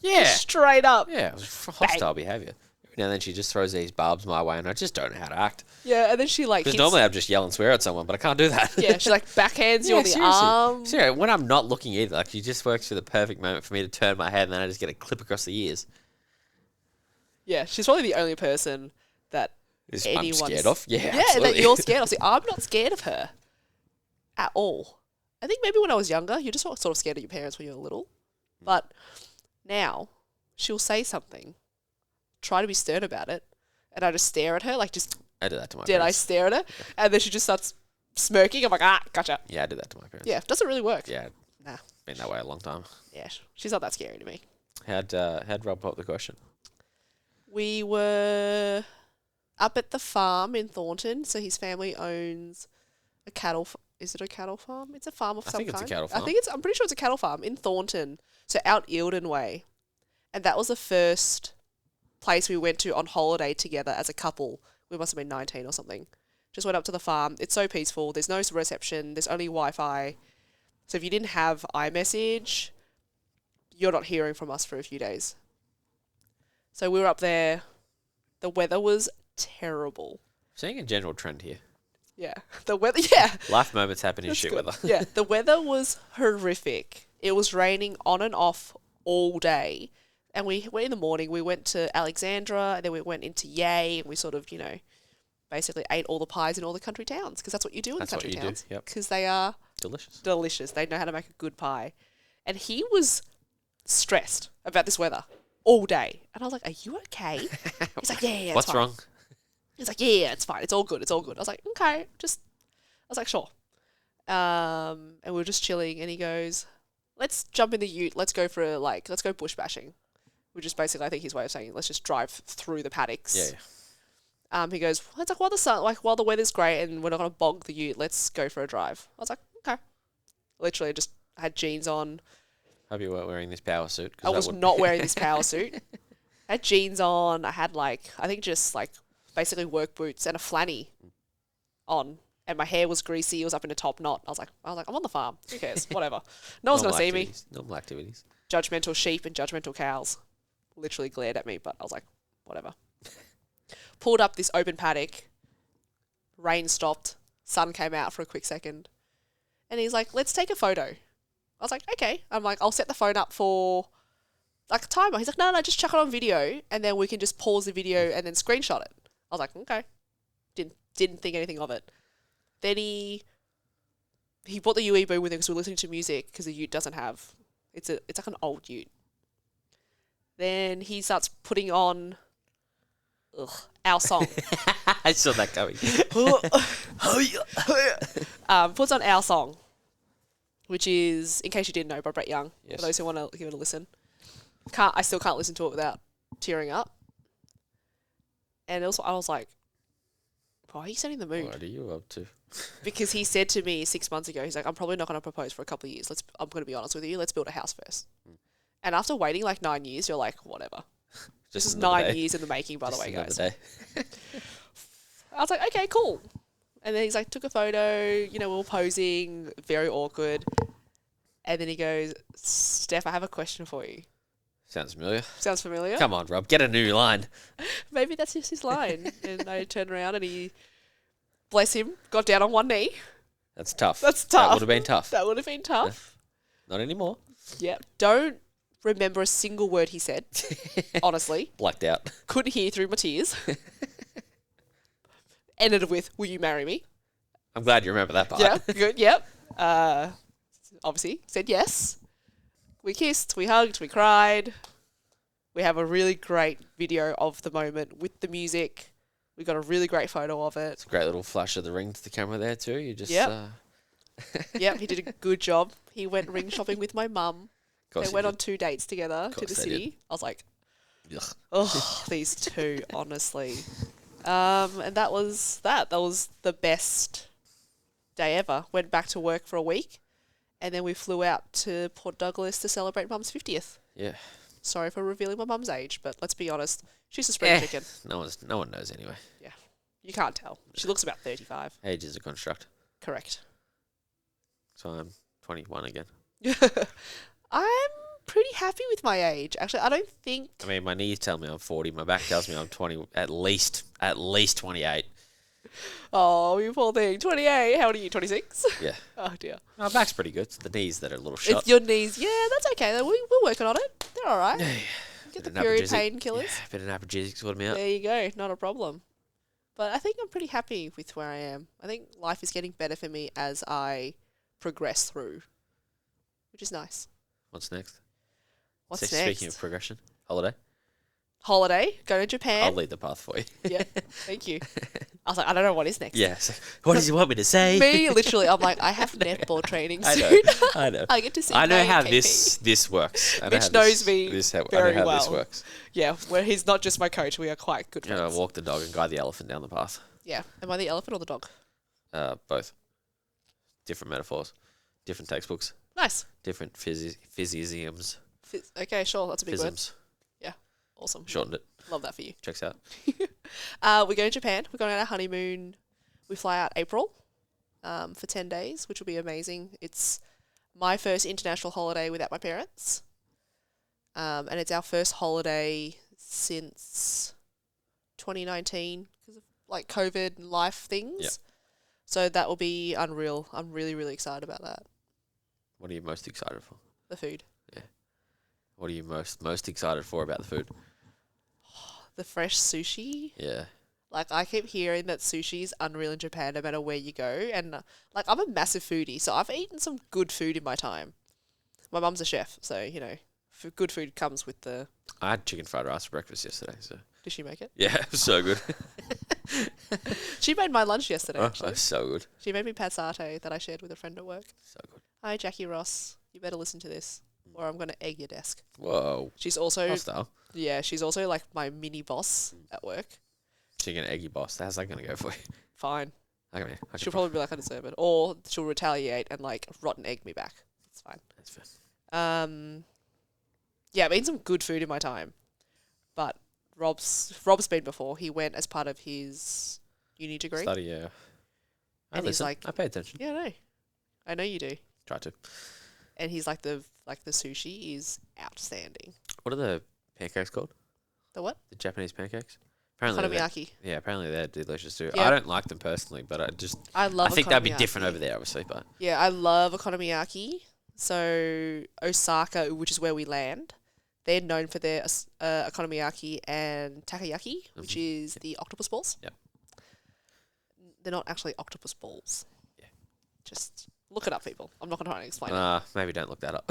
Yeah. Straight up. Yeah, it was hostile behaviour. Every now and then she just throws these barbs my way, and I just don't know how to act. Yeah, and then she Because normally I'd just yell and swear at someone, but I can't do that. Yeah, she backhands you on the arm. Seriously, when I'm not looking either, she just works for the perfect moment for me to turn my head, and then I just get a clip across the ears. Yeah, she's probably the only person that I'm scared of. Yeah, yeah, absolutely. that you're scared of. See, I'm not scared of her at all. I think maybe when I was younger, you're just sort of scared of your parents when you're little. But now, she'll say something, try to be stern about it, and I just stare at her, I do that to my parents. I stare at her? And then she just starts smirking. I'm like, gotcha. Yeah, I do that to my parents. Yeah, it doesn't really work. Yeah. Nah. Been that way a long time. Yeah, she's not that scary to me. How'd Rob pop the question? We were up at the farm in Thornton, so his family owns a cattle. Is it a cattle farm? It's a farm of some kind. I think it's a cattle farm. I'm pretty sure it's a cattle farm in Thornton, so out Eildon way, and that was the first place we went to on holiday together as a couple. We must have been 19 or something. Just went up to the farm. It's so peaceful. There's no reception. There's only Wi-Fi. So if you didn't have iMessage, you're not hearing from us for a few days. So we were up there. The weather was terrible. Seeing a general trend here. Yeah. The weather, yeah. Life moments happen in That's shit good. weather. Yeah. The weather was horrific. It was raining on and off all day. And we went in the morning, we went to Alexandra, and then we went into Yay, and we sort of, basically ate all the pies in all the country towns, because that's what you do in the country towns. Because they are delicious. They know how to make a good pie. And he was stressed about this weather all day. And I was like, "Are you okay?" He's like, yeah, What's it's fine. wrong? He's like, yeah, it's fine. It's all good. I was like, okay, I was like, sure. And we were just chilling, and he goes, "Let's jump in the ute. Let's go bush bashing." Which is basically, I think, his way of saying, let's just drive through the paddocks. Yeah. He goes, well, it's while the weather's great and we're not going to bog the ute, let's go for a drive. I was like, okay. Literally, I just had jeans on. Hope you weren't wearing this power suit. I was not wearing this power suit. I had jeans on. I had basically work boots and a flanny on. And my hair was greasy. It was up in a top knot. I was like, I'm on the farm. Who cares? Whatever. No one's going to see me. Normal activities. Judgmental sheep and judgmental cows literally glared at me, but I was like, whatever. Pulled up this open paddock. Rain stopped. Sun came out for a quick second. And he's like, let's take a photo. I was like, okay. I'm like, I'll set the phone up for a timer. He's like, no, just chuck it on video and then we can just pause the video and then screenshot it. I was like, okay. Didn't think anything of it. Then he bought the UE boom with him because we were listening to music because the ute doesn't have... It's like an old ute. Then he starts putting on our song. I saw that coming. Puts on our song, which is, in case you didn't know, by Brett Young. Yes. For those who want to give it a listen. I still can't listen to it without tearing up. And also, I was like, why are you setting the mood? What are you up to? Because he said to me 6 months ago, he's like, I'm probably not going to propose for a couple of years. I'm going to be honest with you. Let's build a house first. And after waiting 9 years, you're like, whatever. This is 9 years in the making, by the way, guys. Day. I was like, okay, cool. And then he's like, took a photo, we were posing, very awkward. And then he goes, Steph, I have a question for you. Sounds familiar. Sounds familiar? Come on, Rob, get a new line. Maybe that's just his line. And I turned around and he, bless him, got down on one knee. That's tough. That's tough. That would have been tough. That would have been tough. Not anymore. Yeah. Don't remember a single word he said, honestly. Blacked out. Couldn't hear through my tears. ended with, will you marry me? I'm glad you remember that part. Yeah, good, yep. Obviously, said yes. We kissed, we hugged, we cried. We have a really great video of the moment with the music. We got a really great photo of it. It's a great little flash of the ring to the camera there too. You just Yep. Yep, he did a good job. He went ring shopping with my mum. They went on 2 dates together to the city. I was like, Ugh. oh, these two, honestly. And that was that. That was the best day ever. Went back to work for a week, and then we flew out to Port Douglas to celebrate Mum's 50th. Yeah. Sorry for revealing my mum's age, but let's be honest, she's a spring chicken. No one knows anyway. Yeah, you can't tell. She looks about 35. Age is a construct. Correct. So I'm 21 again. I'm pretty happy with my age. Actually, I don't think... I mean, my knees tell me I'm 40. My back tells me I'm 20, at least 28. Oh, you poor thing. 28. How old are you? 26? Yeah. Oh, dear. My back's pretty good. It's the knees that are a little shot. It's your knees. Yeah, that's okay. Though. We're working on it. They're all right. Get the period pain killers. Yeah, a bit of analgesic sort me out. There you go. Not a problem. But I think I'm pretty happy with where I am. I think life is getting better for me as I progress through, which is nice. What's next? What's next? Speaking of progression, holiday. Holiday, go to Japan. I'll lead the path for you. Yeah, thank you. I was like, I don't know what is next. Yeah. So what does he want me to say? Me, literally, I'm like, I have netball training I know. soon. I know. I get to see. I know my how KP. this works. I know Mitch how knows me I very know how this well. works. Yeah, where he's not just my coach, we are quite good You know, friends. walk the dog and guide the elephant down the path. Yeah, am I the elephant or the dog? Both. Different metaphors, different textbooks, Nice. different physiisms. Okay, sure, that's a big word. Physims. Awesome. Shortened it. Love that for you. Checks out. We're going to Japan. We're going on our honeymoon. We fly out April for 10 days, which will be amazing. It's my first international holiday without my parents. And it's our first holiday since 2019 because of like COVID and life things. Yep. So that will be unreal. I'm really, really excited about that. What are you most excited for? The food. What are you most excited for about the food? The fresh sushi. Yeah. Like, I keep hearing that sushi is unreal in Japan no matter where you go. And, like, I'm a massive foodie, so I've eaten some good food in my time. My mum's a chef, so, you know, good food comes with the... I had chicken fried rice for breakfast yesterday, so... Did she make it? Yeah, it was so good. She made my lunch yesterday, Oh, actually. that's so good. She made me pad satay that I shared with a friend at work. So good. Hi, Jackie Ross. You better listen to this, or I'm going to egg your desk. Whoa. She's also... Hostile. Yeah, she's also, like, my mini boss at work. Chicken eggy boss. How's that going to go for you? Fine. Okay, She'll probably be like, I deserve it. Or she'll retaliate and, like, rotten egg me back. It's fine. That's fair. Yeah, I've eaten some good food in my time. But Rob's been before. He went as part of his uni degree. Study, yeah. And he's like... I pay attention. Yeah, I know. I know you do. Try to. And he's like, the sushi is outstanding. What are the pancakes called? The what? The Japanese pancakes? Apparently Okonomiyaki. Yeah, apparently they're delicious too. Yeah. I don't like them personally, but I love I think that'd be okonomiyaki. different over there, obviously, but Yeah, I love okonomiyaki. So Osaka, which is where we land, they're known for their okonomiyaki and takoyaki, which is the octopus balls. Yep. They're not actually octopus balls. Yeah. Just look it up, people. I'm not going to try and explain it. maybe don't look that up.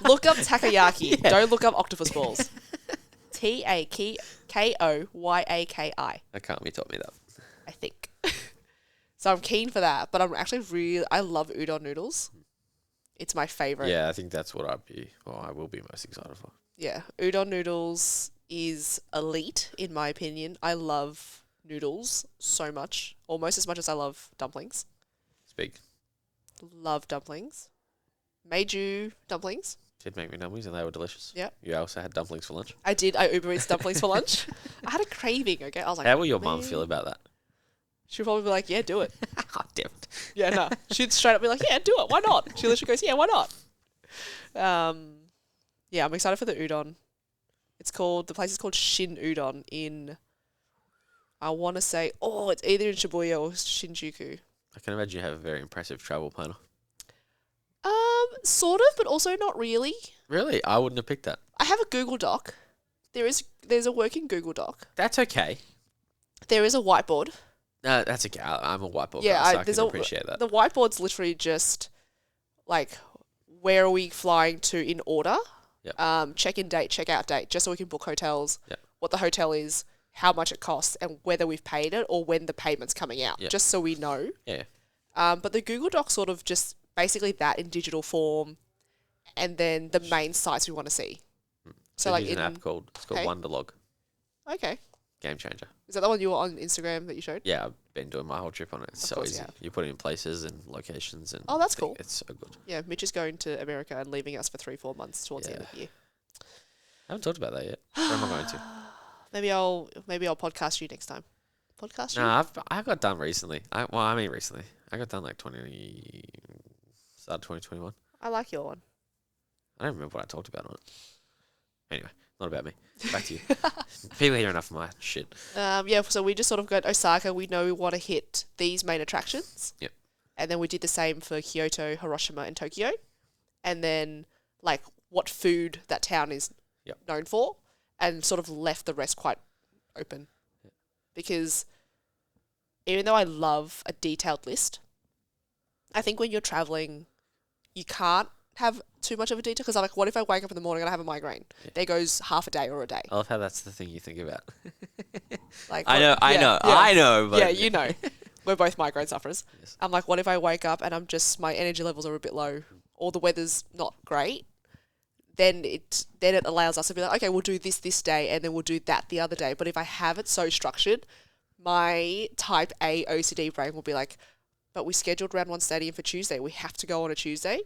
Look up takoyaki. Yeah. Don't look up octopus balls. Takoyaki. I can't be taught me that. I think. So I'm keen for that, but I'm actually I love udon noodles. It's my favorite. Yeah, I think that's what I will be most excited for. Yeah, udon noodles is elite in my opinion. I love noodles so much, almost as much as I love dumplings. Speak. Love dumplings. Made you dumplings. Did make me dumplings and they were delicious. Yep. You also had dumplings for lunch. I did. I Uber Eats dumplings for lunch. I had a craving, okay? I was like, How will your mum "Man." feel about that? She'll probably be like, yeah, do it. Oh, damn it. Yeah, no. She'd straight up be like, yeah, do it. Why not? She literally goes, yeah, why not? Yeah, I'm excited for the udon. The place is called Shin Udon in, I want to say, it's either in Shibuya or Shinjuku. I can imagine you have a very impressive travel planner. Sort of, but also not really. Really? I wouldn't have picked that. I have a Google Doc. There's a working Google Doc. That's okay. There is a whiteboard. That's okay. I'm a whiteboard Yeah, guy, so I there's can appreciate that. The whiteboard's literally just like where are we flying to in order? Yep. Check-in date, check-out date, just so we can book hotels. Yep. What the hotel is, how much it costs, and whether we've paid it or when the payment's coming out, Yep. just so we know. Yeah. But the Google Doc sort of just basically that in digital form, and then the main sites we want to see. So like an app called Wonderlog. Okay. Game changer. Is that the one you were on Instagram that you showed? Yeah, I've been doing my whole trip on it. It's so course you easy. have. You put it in places and locations and Oh, that's cool. It's so good. Yeah, Mitch is going to America and leaving us for 3-4 months towards the end of the year. I haven't talked about that yet. Where am I going to? Maybe I'll podcast you next time. Podcast you? No, I got done recently. I got done like start 2021. I like your one. I don't remember what I talked about on it. Anyway, not about me. Back to you. People hear enough of my shit. Yeah, so we just sort of got Osaka. We know we want to hit these main attractions. Yep. And then we did the same for Kyoto, Hiroshima, and Tokyo. And then, like, what food that town is known for. And sort of left the rest quite open. Yep. Because even though I love a detailed list, I think when you're traveling, you can't have too much of a detail. Because I'm like, what if I wake up in the morning and I have a migraine? Yeah. There goes half a day or a day. I love how that's the thing you think about. Like, I know. But yeah, you know. We're both migraine sufferers. Yes. I'm like, what if I wake up and my energy levels are a bit low or the weather's not great? Then it allows us to be like, okay, we'll do this day and then we'll do that the other day. But if I have it so structured, my type A OCD brain will be like, but we scheduled round 1 stadium for Tuesday. We have to go on a Tuesday.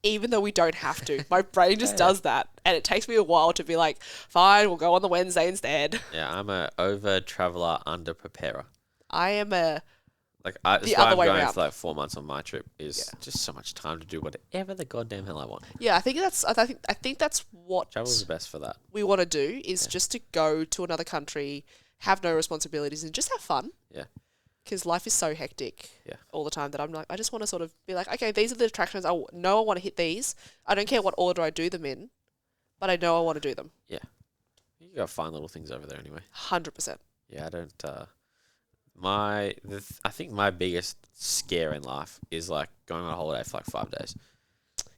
Even though we don't have to. My brain just does that. And it takes me a while to be like, fine, we'll go on the Wednesday instead. Yeah, I'm a over-traveler, under-preparer. I am a... That's the why other I'm way going around. for like 4 months on my trip is just so much time to do whatever the goddamn hell I want. Yeah, I think that's what Travel is the best for that. we want to do is just to go to another country, have no responsibilities and just have fun. Yeah. Because life is so hectic all the time that I'm like, I just want to sort of be like, okay, these are the attractions. I know I want to hit these. I don't care what order I do them in, but I know I want to do them. Yeah. You got fine little things over there anyway. 100%. Yeah, I don't... I think my biggest scare in life is like going on a holiday for like 5 days.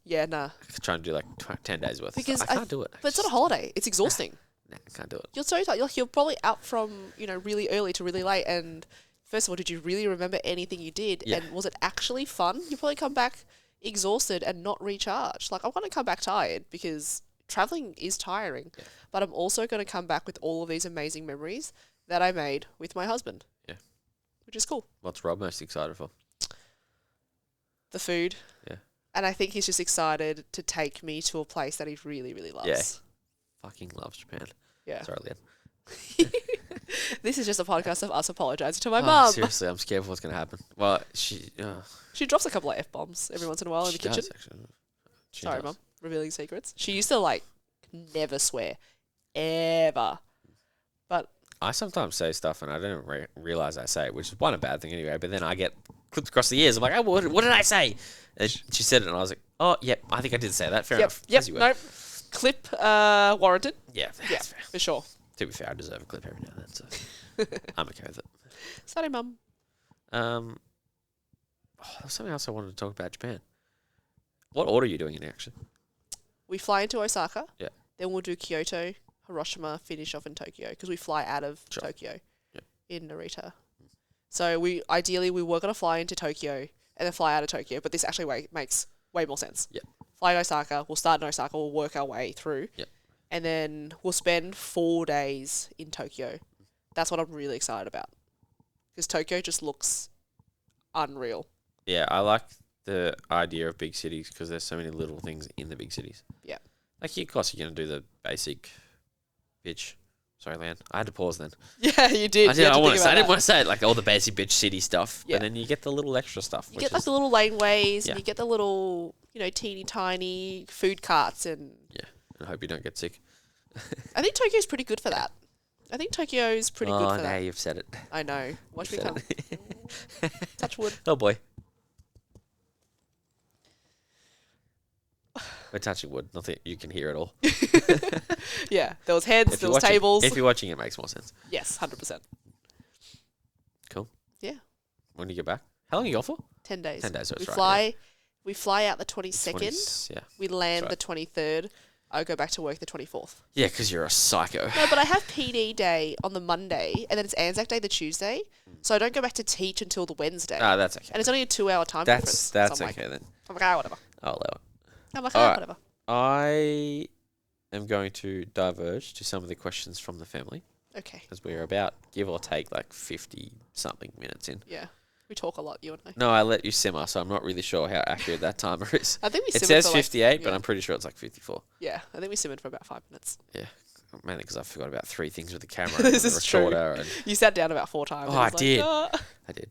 Yeah, nah. Trying to do like 10 days worth Because of stuff. I can't do it. But it's not a holiday. It's exhausting. Nah, I can't do it. You're so tired. You're probably out from, really early to really late. And first of all, did you really remember anything you did? Yeah. And was it actually fun? You probably come back exhausted and not recharged. Like, I'm going to come back tired because traveling is tiring. Yeah. But I'm also going to come back with all of these amazing memories that I made with my husband. Yeah. Which is cool. What's Rob most excited for? The food. Yeah. And I think he's just excited to take me to a place that he really, really loves. Yeah. Fucking loves Japan. Yeah. Sorry, Leanne. This is just a podcast of us apologising to my mum. Seriously, I'm scared of what's going to happen. Well, she drops a couple of F-bombs every once in a while in the kitchen. Does, actually. Sorry, Mum. Revealing secrets. She used to, never swear. Ever. But I sometimes say stuff and I don't realise I say it, which is a bad thing anyway, but then I get clipped across the ears. I'm like, oh, what did I say? And she said it and I was like, oh, yep, I think I did say that. Fair enough. Yep, nope. Clip warranted. Yeah, Yeah, fair. for sure. To be fair, I deserve a clip every now and then, so I'm okay with it. Sorry, Mum. There was something else I wanted to talk about Japan. What order are you doing in actually? We fly into Osaka. Yeah. Then we'll do Kyoto, Hiroshima, finish off in Tokyo because we fly out of Tokyo in Narita. So we were going to fly into Tokyo and then fly out of Tokyo, but this actually makes way more sense. Yeah. Fly to Osaka. We'll start in Osaka. We'll work our way through. Yeah. And then we'll spend 4 days in Tokyo. That's what I'm really excited about because Tokyo just looks unreal. Yeah, I like the idea of big cities because there's so many little things in the big cities. Yeah. Like, of course, you're going to do the basic bitch. Sorry, Lan. I had to pause then. Yeah, you did. I didn't want to say it, like all the basic bitch city stuff. Yeah. But then you get the little extra stuff. You get the little laneways and you get the little, teeny tiny food carts and... Yeah, and I hope you don't get sick. I think Tokyo's pretty good for that. Good for that. Oh, now you've said it. I know. Watch me come. Touch wood. Oh, boy. We're touching wood. Nothing you can hear at all. Yeah, there was heads, there was tables. If you're watching, it makes more sense. Yes, 100%. Cool. Yeah. When do you get back? How long are you off for? 10 days. 10 days, so We it's right, fly. We fly out the 22nd. Yeah. We land That's the 23rd. I go back to work the 24th. Yeah, because you're a psycho. No, but I have PD day on the Monday, and then it's Anzac Day the Tuesday. So I don't go back to teach until the Wednesday. Ah, that's okay. And it's only a 2-hour time difference. That's so okay then. I'm like, whatever. I'll allow it. I'm like, Alright. whatever. I am going to diverge to some of the questions from the family, Okay. as we're about, give or take, like 50-something minutes in. Yeah. We talk a lot, you and I. No, I let you simmer, so I'm not really sure how accurate that timer is. I think we It simmered says for 58, but yeah. I'm pretty sure it's like 54. Yeah, I think we simmered for about 5 minutes. Yeah, mainly because I forgot about 3 things with the camera and This the is true. recorder. And You sat down about 4 times. Oh, and I was like, did. "Ah." I did.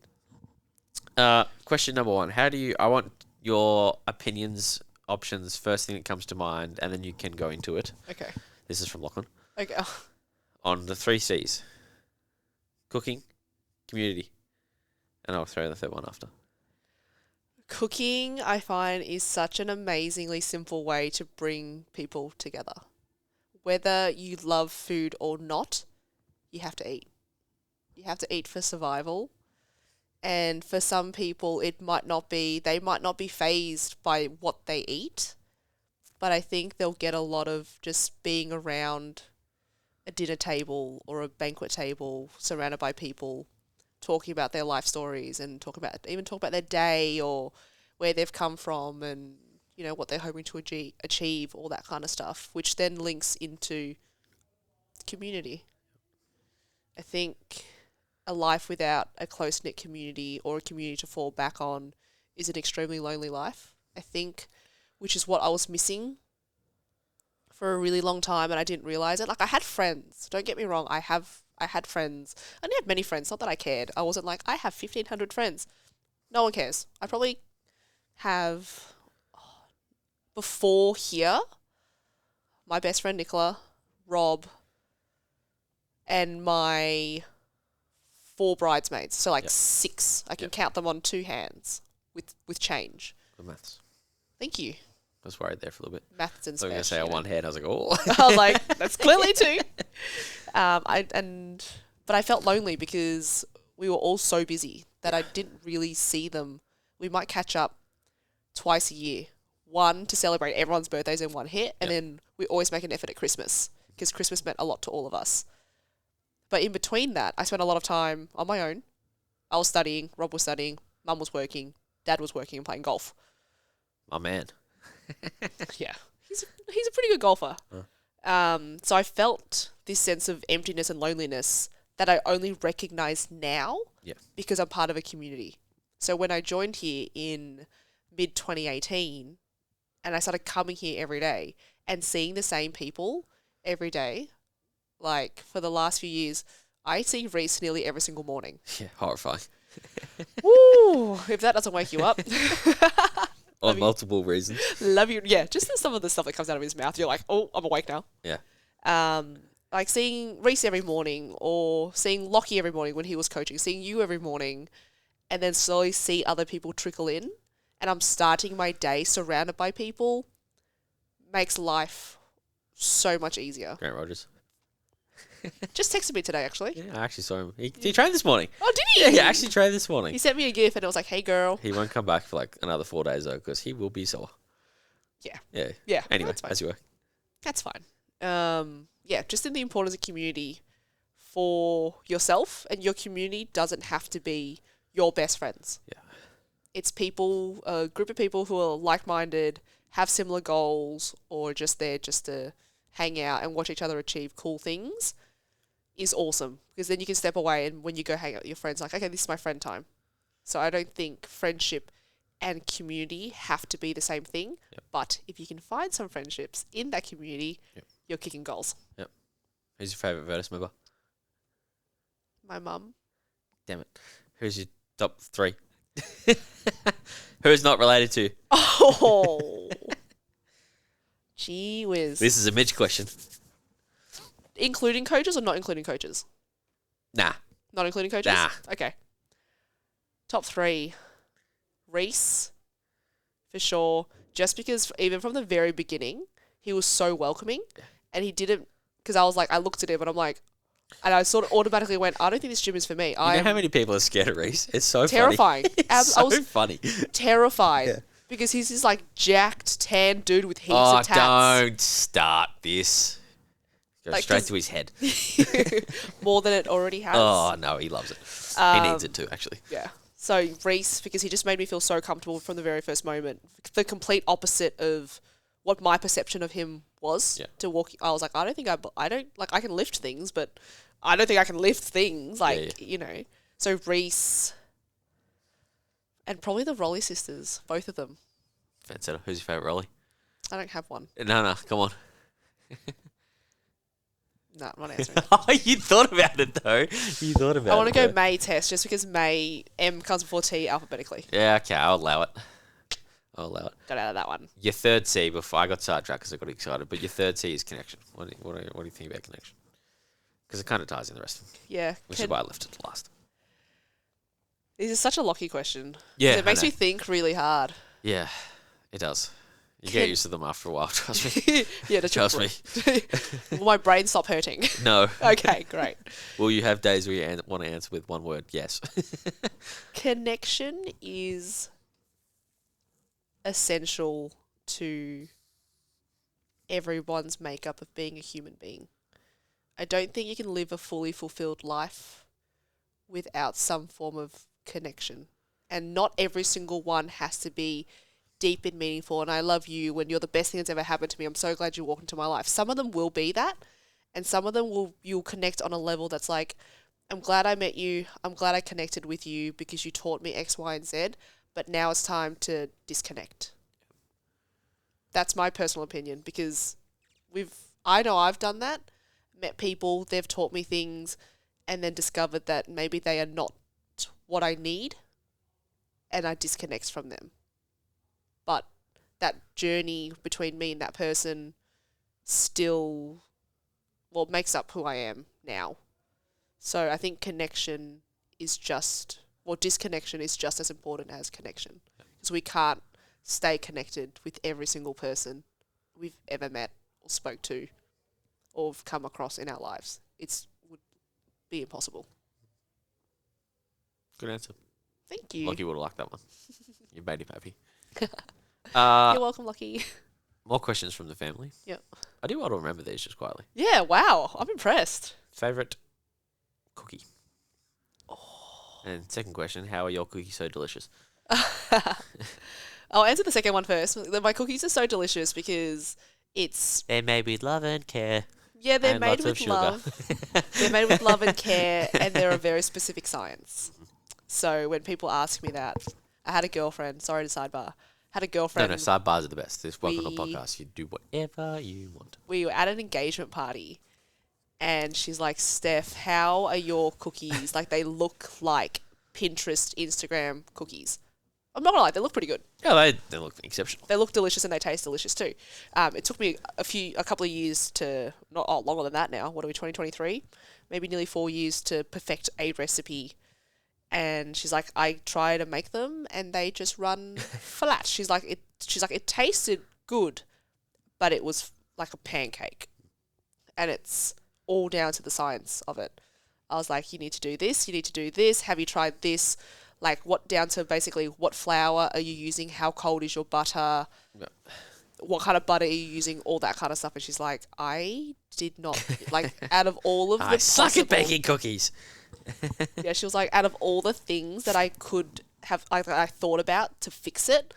Question number 1. I want your opinions, options, first thing that comes to mind, and then you can go into it. Okay. This is from Lachlan. Okay. On the 3 C's. Cooking, community, and I'll throw the third one after. Cooking, I find, is such an amazingly simple way to bring people together. Whether you love food or not, you have to eat. You have to eat for survival. And for some people, they might not be fazed by what they eat, but I think they'll get a lot of just being around a dinner table or a banquet table surrounded by people talking about their life stories and talk about their day or where they've come from and, you know, what they're hoping to achieve, all that kind of stuff, which then links into community. I think a life without a close-knit community or a community to fall back on is an extremely lonely life, I think, which is what I was missing for a really long time, and I didn't realize it. Like, I had friends. Don't get me wrong. I had friends. I didn't have many friends. Not that I cared. I wasn't like, I have 1,500 friends. No one cares. I probably have, before here, my best friend Nicola, Rob, and my 4 bridesmaids. So, like, 6. I can count them on 2 hands with change. Good maths. Thank you. I was worried there for a little bit. Maths and I was going to special. say on one hand, I was like, oh. I was like, that's clearly 2. But I felt lonely because we were all so busy that I didn't really see them. We might catch up twice a year. One, to celebrate everyone's birthdays in one hit, and then we always make an effort at Christmas because Christmas meant a lot to all of us. But in between that, I spent a lot of time on my own. I was studying, Rob was studying, Mum was working, Dad was working and playing golf. My man. Yeah, he's a pretty good golfer. So I felt this sense of emptiness and loneliness that I only recognise now because I'm part of a community. So when I joined here in mid-2018 and I started coming here every day and seeing the same people every day, like for the last few years, I see Reese nearly every single morning. Yeah, horrifying. Woo! If that doesn't wake you up. On multiple reasons. Love you. Yeah, just some of the stuff that comes out of his mouth. You're like, oh, I'm awake now. Yeah. Like seeing Reese every morning or seeing Lockie every morning when he was coaching, seeing you every morning, and then slowly see other people trickle in. And I'm starting my day surrounded by people makes life so much easier. Grant Rogers. Just texted me today, actually. Yeah, I actually saw him. He trained this morning. Oh, did he? Yeah, he actually trained this morning. He sent me a GIF and it was like, hey, girl. He won't come back for like another 4 days though, because he will be sore. Yeah. Yeah. Yeah. Anyway, that's fine. as you were. That's fine. Yeah, just in the importance of community for yourself, and your community doesn't have to be your best friends. Yeah. It's people, a group of people who are like-minded, have similar goals, or just there just to hang out and watch each other achieve cool things is awesome. Because then you can step away and when you go hang out with your friends, like, okay, this is my friend time. So I don't think friendship and community have to be the same thing. Yep. But if you can find some friendships in that community, you're kicking goals. Yep. Who's your favourite Virtus member? My mum. Damn it. Who's your top 3? Who's not related to? Oh. Gee whiz. This is a Mitch question. Including coaches or not including coaches? Nah. Not including coaches? Nah. Okay. Top 3. Reese, for sure. Just because even from the very beginning, he was so welcoming. And he didn't, because I was like, I looked at him and I'm like, And I sort of automatically went, I don't think this gym is for me. You know how many people are scared of Reese? It's so terrifying. funny. It's I so was funny. terrified Yeah. because he's this like jacked, tan dude with heaps Oh, of tats. don't start this. Go Like, straight 'cause- to his head. More than it already has. Oh, no, he loves it. He needs it too, actually. Yeah. So Reese, because he just made me feel so comfortable from the very first moment. The complete opposite of what my perception of him was. Yeah. To walk, I was like, I can lift things, but I don't think I can lift things. Like, you know. So Reese, and probably the Rolly sisters, both of them. Fansetter, who's your favourite Rolly? I don't have one. No, come on. No, I'm not answering. Oh, you thought about it, though. You thought about it. I want to go though. May Test just because May, M comes before T alphabetically. Yeah, okay, I'll allow it. Got out of that one. Your third C, before I got sidetracked because I got excited, but your third C is connection. What do you think about connection? Because it kind of ties in the rest of them, Yeah. which is why I left it to last. This is such a lucky question. 'Cause Yeah, It makes I know. me think really hard. Yeah, it does. You get Can- used to them after a while, trust me. Yeah, that's Trust me. Will my brain stop hurting? No. Okay, great. Will you have days where you want to answer with one word? Yes. Connection is essential to everyone's makeup of being a human being. I don't think you can live a fully fulfilled life without some form of connection. And not every single one has to be deep and meaningful. And I love you when you're the best thing that's ever happened to me. I'm so glad you walked into my life. Some of them will be that. And some of them you'll connect on a level that's like, I'm glad I met you. I'm glad I connected with you because you taught me X, Y, and Z. But now it's time to disconnect. That's my personal opinion because I know I've done that. Met people, they've taught me things, and then discovered that maybe they are not what I need, and I disconnect from them. But that journey between me and that person still, makes up who I am now. So I think disconnection is just as important as connection. Because we can't stay connected with every single person we've ever met or spoke to or have come across in our lives. It would be impossible. Good answer. Thank you. Lockie would have liked that one. You made him happy. You're welcome, Lucky. More questions from the family. Yep. I do want to remember these just quietly. Yeah, wow. I'm impressed. Favorite cookie? Oh. And second question, how are your cookies so delicious? I'll answer the second one first. My cookies are so delicious because They're made with love and care. they're and made lots of with sugar. love. They're made with love and care, and they're a very specific science. So when people ask me that, I had a girlfriend. Sorry to sidebar. Had a girlfriend. No, sidebars are the best. This welcome to We- podcast. You do whatever you want. We were at an engagement party, and she's like, "Steph, how are your cookies? Like they look like Pinterest, Instagram cookies." I'm not gonna lie, they look pretty good. Yeah, they look exceptional. They look delicious and they taste delicious too. It took me a couple of years to, longer than that now. What are we, 2023? Maybe nearly 4 years to perfect a recipe. And she's like, I try to make them and they just run flat. She's like, it tasted good, but it was like a pancake. And it's all down to the science of it. I was like, you need to do this, you need to do this. Have you tried this? Like, down to basically what flour are you using? How cold is your butter? Yep. What kind of butter are you using? All that kind of stuff. And she's like, I did not, like, out of all of the I suck at possible- baking cookies. Yeah, she was like, out of all the things that I could have, I thought about to fix it,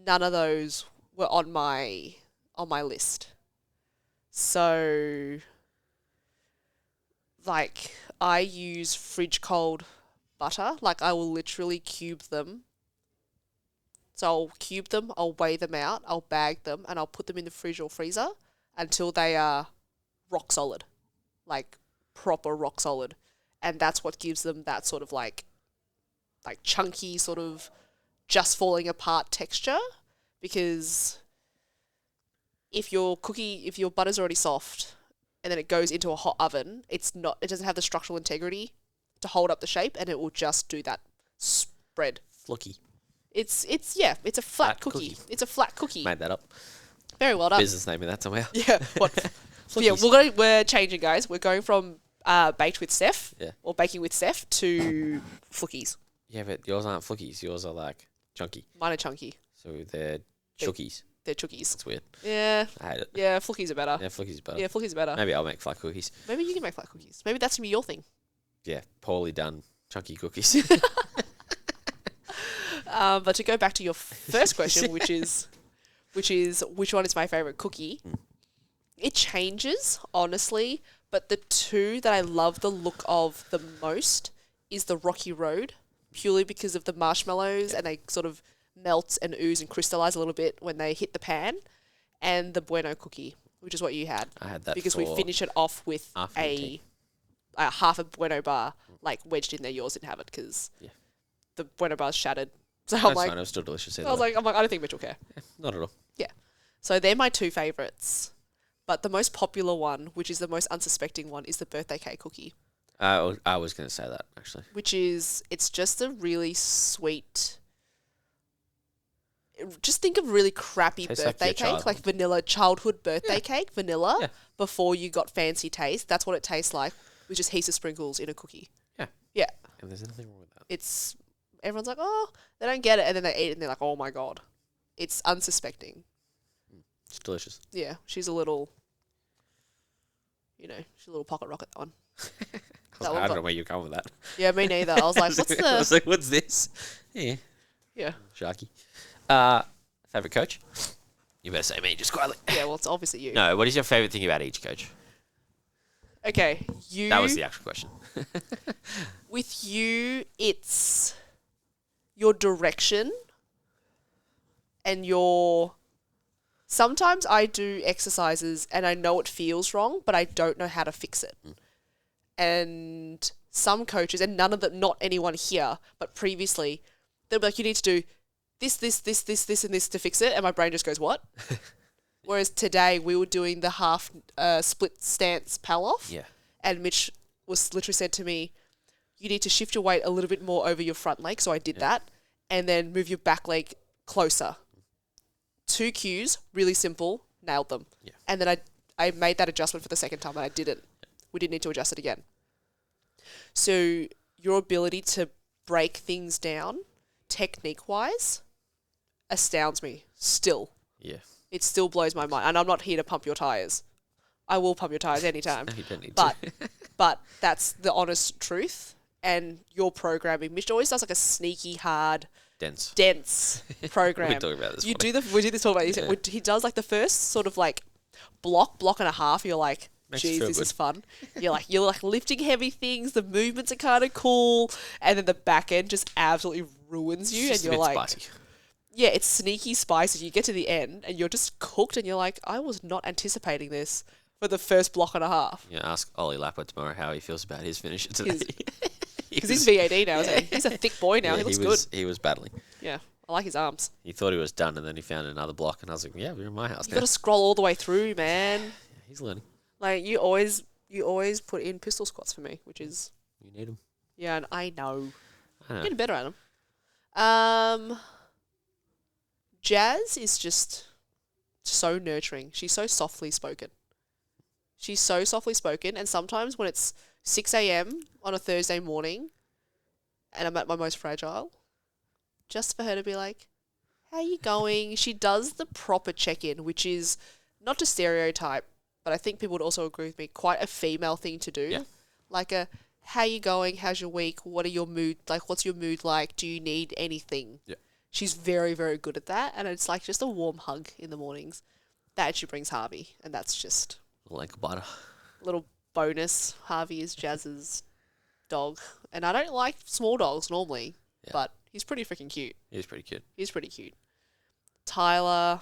none of those were on my list. So, like, I use fridge cold butter. Like, I will literally cube them. So I'll cube them, I'll weigh them out, I'll bag them, and I'll put them in the fridge or freezer until they are rock solid. Like, proper rock solid. And that's what gives them that sort of like chunky sort of just falling apart texture. Because if your butter's already soft and then it goes into a hot oven, it doesn't have the structural integrity to hold up the shape, and it will just do that spread. Flucky. It's a flat cookie. It's a flat cookie. Made that up. Very well done. Business name of that somehow. Yeah. What? Yeah, Flickies. we're changing, guys. We're going from baked with Steph Yeah. or baking with Steph to Flookies. Yeah, but yours aren't flookies. Yours are like chunky. Mine are chunky. So they're chookies. They're chookies. That's weird. Yeah. I hate it. Yeah, Flookies are better. Yeah, flookies are better. Yeah, Flookies are better. Maybe I'll make flat cookies. Maybe you can make flat cookies. Maybe that's going to be your thing. Yeah, poorly done chunky cookies. But to go back to your first question, which is which one is my favorite cookie? It changes, honestly, but the two that I love the look of the most is the Rocky Road, purely because of the marshmallows and they sort of melt and ooze and crystallize a little bit when they hit the pan, and the Bueno cookie, which is what you had. I had that because we finish it off with a half a Bueno bar, like wedged in there. Yours didn't have it because the Bueno bar's shattered. So I'm That's like, fine. It was still delicious. I'm like, I don't think Mitch will care. Not at all. Yeah. So they're my two favourites. But the most popular one, which is the most unsuspecting one, is the birthday cake cookie. I was going to say that, actually. Which is, it's just a really sweet... Just think of really crappy Tastes birthday like your cake, like vanilla childhood birthday cake, vanilla, Yeah. before you got fancy taste. That's what it tastes like, with just heaps of sprinkles in a cookie. Yeah. Yeah. And there's nothing wrong with that. It's... Everyone's like, oh, they don't get it, and then they eat it, and they're like, oh my God. It's unsuspecting. It's delicious. Yeah, she's a little... she's a little pocket rocket, that one. I don't know where you're going with that. Yeah, me neither. I was like, I was like, what's this? Yeah. Yeah. Sharky. Favorite coach? You better say me, just quietly. Yeah, well, it's obviously you. No, what is your favorite thing about each coach? Okay, That was the actual question. with you, it's your direction and your... Sometimes I do exercises and I know it feels wrong, but I don't know how to fix it. And some coaches, and none of them, not anyone here, but previously, they'll be like, you need to do this, and this to fix it. And my brain just goes, what? Whereas today we were doing the half split stance off. Yeah. And Mitch was literally said to me, you need to shift your weight a little bit more over your front leg. So I did that. And then move your back leg closer. 2 cues, really simple, nailed them. Yeah. And then I made that adjustment for the second time and I didn't. We didn't need to adjust it again. So your ability to break things down technique-wise astounds me still. Yeah. It still blows my mind. And I'm not here to pump your tyres. I will pump your tyres anytime. No, you don't need but, to. but that's the honest truth. And your programming, Mitch always does like a sneaky, hard, dense program. We talk about this. We did this talk about this. Yeah. He does like the first sort of like block and a half. You're like, Makes you geez, feel this good. is fun. You're like lifting heavy things. The movements are kind of cool, and then the back end just absolutely ruins you. It's And just a you're bit like, spicy. yeah, it's sneaky spicy. You get to the end, and you're just cooked, and you're like, I was not anticipating this for the first block and a half. Yeah, ask Ollie Lapper tomorrow how he feels about his finish today. Because he's VAD now, isn't he? He's a thick boy now. Yeah, he looks good. He was battling. Yeah, I like his arms. He thought he was done, and then he found another block, and I was like, "Yeah, we're in my house You now." got to scroll all the way through, man. Yeah, he's learning. Like you always put in pistol squats for me, which is You need him. yeah, and I know. I know. Getting better at them. Jazz is just so nurturing. She's so softly spoken. She's so softly spoken, and sometimes when it's 6 a.m. on a Thursday morning, and I'm at my most fragile, just for her to be like, "How you going?" She does the proper check-in, which is not to stereotype, but I think people would also agree with me, quite a female thing to do. Yeah. Like a, "How you going? How's your week? What are your mood? Like, what's your mood like? Do you need anything?" Yeah. She's very, very good at that, and it's like just a warm hug in the mornings. That she brings Harvey, and that's just Like butter. a little bonus. Harvey is Jazz's dog, and I don't like small dogs normally, but he's pretty freaking cute. He's pretty cute. He's pretty cute. Tyler.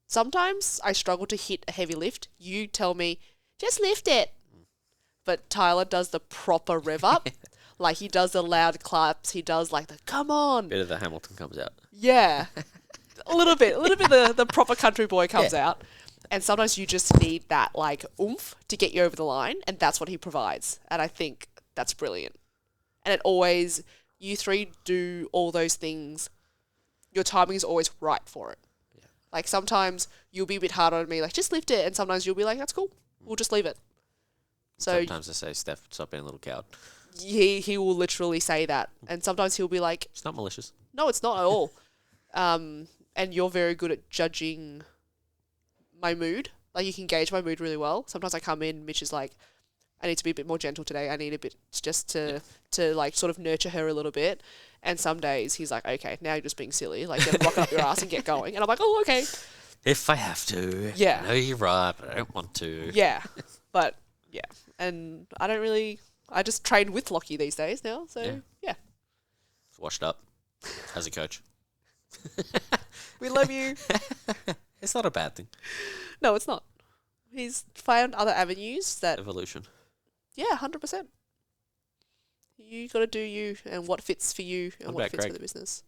Sometimes I struggle to hit a heavy lift. You tell me, just lift it. But Tyler does the proper rev up. Like, he does the loud claps. He does, like, the come on. Bit of the Hamilton comes out. Yeah. A little bit the proper country boy comes out. And sometimes you just need that, like, oomph to get you over the line. And that's what he provides. And I think that's brilliant. And it always, you three do all those things. Your timing is always right for it. Yeah. Like, sometimes you'll be a bit hard on me, like, just lift it. And sometimes you'll be like, that's cool. We'll just leave it. So Sometimes I say, Steph, stop being a little coward. he will literally say that, and sometimes he'll be like, It's not malicious. "No, it's not at all." And you're very good at judging my mood. Like, you can gauge my mood really well. Sometimes I come in, Mitch is like, I need to be a bit more gentle today. I need a bit just to like sort of nurture her a little bit. And some days he's like, okay, now you're just being silly. Like, then rock up your ass and get going. And I'm like, oh, okay. If I have to. Yeah. I know you're right, but I don't want to. Yeah. But, yeah. And I just train with Lockie these days now. So, yeah. Washed up as a coach. We love you. It's not a bad thing. No, it's not. He's found other avenues that, Evolution. yeah, 100%. You got to do you and what fits for you and what fits for the business.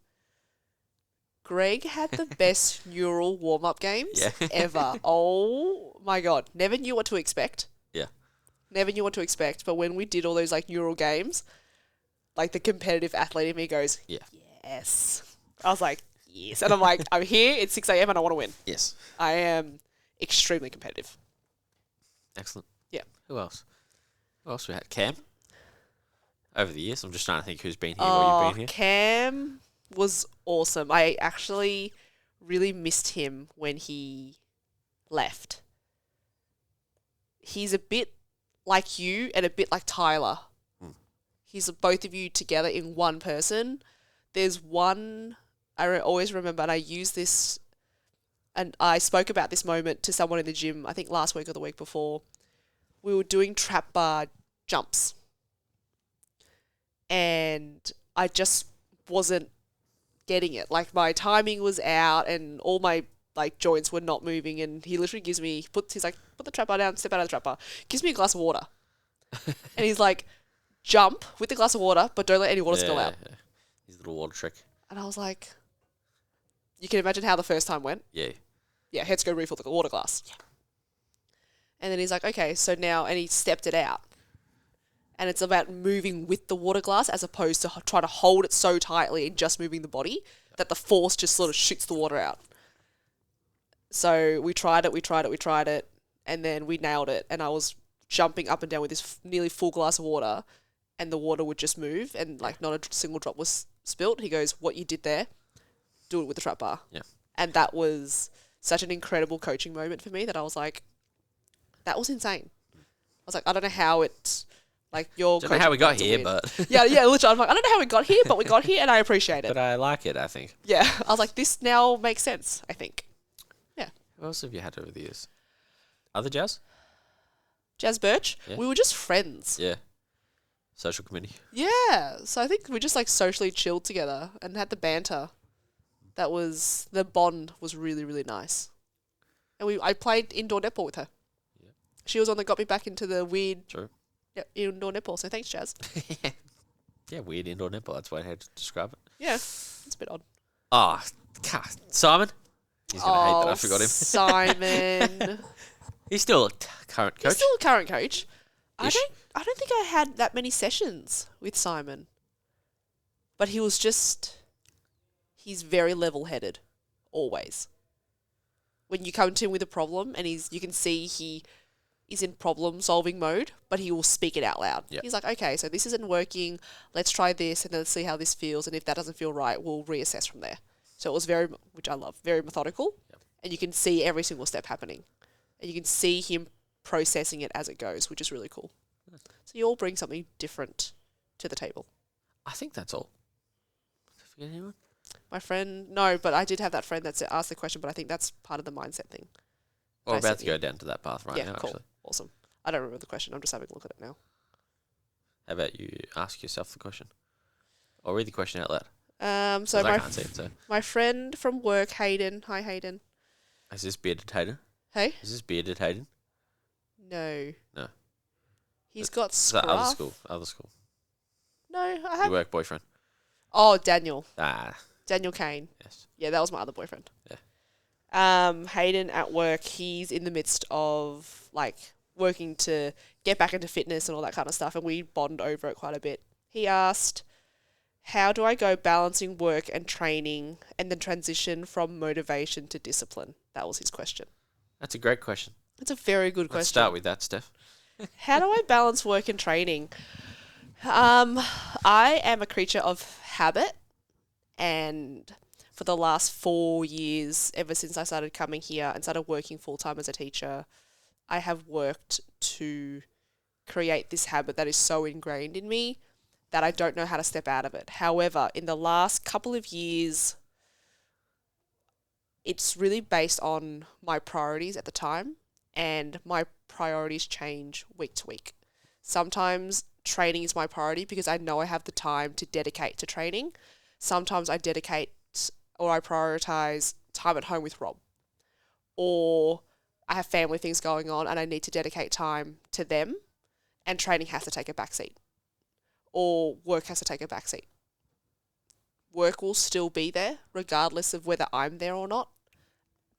Greg had the best neural warm-up games ever. Oh, my God. Never knew what to expect. Yeah. Never knew what to expect. But when we did all those, like, neural games, like, the competitive athlete in me goes, yes. I was like, yes. And I'm like, I'm here, it's 6 a.m. and I want to win. Yes. I am extremely competitive. Excellent. Yeah. Who else? Who else we had? Cam? Over the years. I'm just trying to think who's been here while you've been here. Cam was awesome. I actually really missed him when he left. He's a bit like you and a bit like Tyler. He's both of you together in one person. There's one, always remember, and I use this, and I spoke about this moment to someone in the gym, I think last week or the week before. We were doing trap bar jumps. And I just wasn't getting it. Like, my timing was out and all my like joints were not moving, and he literally gives me, he's like, put the trap bar down, step out of the trap bar, gives me a glass of water. And he's like, jump with the glass of water, but don't let any water spill out. Yeah. His little water trick. And I was like, you can imagine how the first time went. Yeah. Yeah, heads go refill the water glass. Yeah. And then he's like, okay, so now, and he stepped it out. And it's about moving with the water glass as opposed to trying to hold it so tightly and just moving the body that the force just sort of shoots the water out. So we tried it, and then we nailed it. And I was jumping up and down with this nearly full glass of water, and the water would just move, and like not a single drop was spilt. He goes, what you did there, do it with the trap bar. Yeah. And that was such an incredible coaching moment for me that I was like, that was insane. I was like, I don't know how it... Like, your don't know how we got here, but... yeah, literally. I'm like, I don't know how we got here, but we got here, and I appreciate it. But I like it, I think. Yeah. I was like, this now makes sense, I think. Yeah. Who else have you had over the years? Other Jazz? Jazz Birch? Yeah. We were just friends. Yeah. Social committee. Yeah. So I think we just, like, socially chilled together and had the banter. The bond was really, really nice. And I played indoor netball with her. Yeah. She was one that got me back into the weird... True. Yeah, indoor netball. So thanks, Jazz. Yeah, weird indoor netball. That's what I had to describe it. Yeah, it's a bit odd. Oh, God. Simon? He's going to hate that I forgot him. Simon. He's still a current coach. He's still a current coach. I don't think I had that many sessions with Simon. But he was just... He's very level-headed. Always. When you come to him with a problem and you can see he... is in problem-solving mode, but he will speak it out loud. Yep. He's like, okay, so this isn't working. Let's try this, and let's see how this feels. And if that doesn't feel right, we'll reassess from there. So it was very, which I love, very methodical. Yep. And you can see every single step happening. And you can see him processing it as it goes, which is really cool. Nice. So you all bring something different to the table. I think that's all. Did I forget anyone? My friend, no, but I did have that friend that asked the question, but I think that's part of the mindset thing. We're about to go down to that path right now, cool. actually. Awesome. I don't remember the question. I'm just having a look at it now. How about you ask yourself the question? Or read the question out loud. So I can't see it, so. My friend from work, Hayden. Hi, Hayden. Is this bearded Hayden? Hey? Is this bearded Hayden? No. No. He's got scruff. Other school. No, I have... Your work boyfriend. Oh, Daniel. Ah. Daniel Kane. Yes. Yeah, that was my other boyfriend. Yeah. Hayden at work, he's in the midst of, like, working to get back into fitness and all that kind of stuff, and we bond over it quite a bit. He asked, how do I go balancing work and training and then transition from motivation to discipline? That was his question. That's a great question. It's a very good question. Let's start with that, Steph. How do I balance work and training? I am a creature of habit, and for the last 4 years, ever since I started coming here and started working full time as a teacher, I have worked to create this habit that is so ingrained in me that I don't know how to step out of it. However, in the last couple of years, it's really based on my priorities at the time, and my priorities change week to week. Sometimes training is my priority because I know I have the time to dedicate to training. Sometimes I dedicate or I prioritize time at home with Rob, or I have family things going on and I need to dedicate time to them, and training has to take a backseat, or work has to take a backseat. Work will still be there regardless of whether I'm there or not.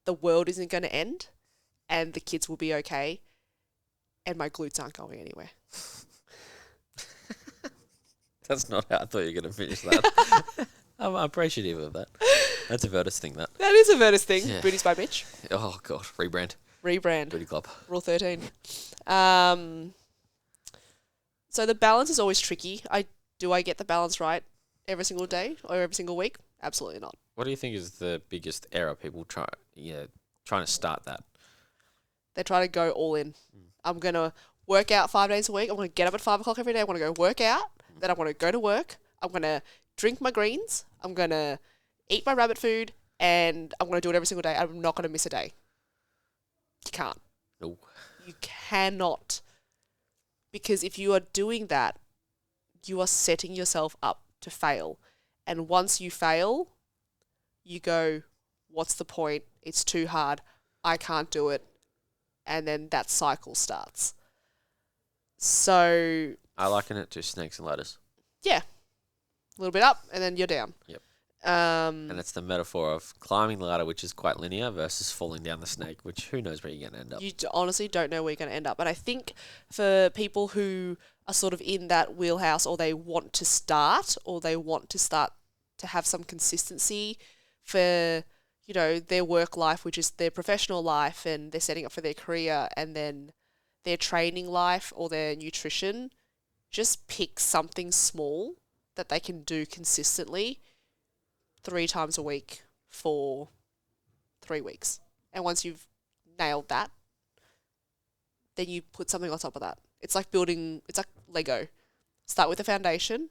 The world isn't going to end, and the kids will be okay, and my glutes aren't going anywhere. That's not how I thought you were going to finish that. I'm appreciative of that. That's a Virtus thing, that. That is a Virtus thing. Yeah. Booties by Mitch. Oh, God. Rebrand. Booty Club. Rule 13. So the balance is always tricky. Do I get the balance right every single day or every single week? Absolutely not. What do you think is the biggest error people trying to start that? They try to go all in. I'm going to work out 5 days a week. I'm going to get up at 5 o'clock every day. I want to go work out. Then I want to go to work. I'm going to drink my greens. I'm going to eat my rabbit food. And I'm going to do it every single day. I'm not going to miss a day. You can't. No. You cannot. Because if you are doing that, you are setting yourself up to fail. And once you fail, you go, what's the point? It's too hard. I can't do it. And then that cycle starts. So I liken it to snakes and ladders. yeah, a little bit up and then you're down. Yep. And it's the metaphor of climbing the ladder, which is quite linear, versus falling down the snake, which who knows where you're going to end up. You honestly don't know where you're going to end up. But I think for people who are sort of in that wheelhouse, or they want to start to have some consistency for, you know, their work life, which is their professional life, and they're setting up for their career, and then their training life or their nutrition, just pick something small that they can do consistently 3 times a week for 3 weeks. And once you've nailed that, then you put something on top of that. It's like Lego. Start with a foundation.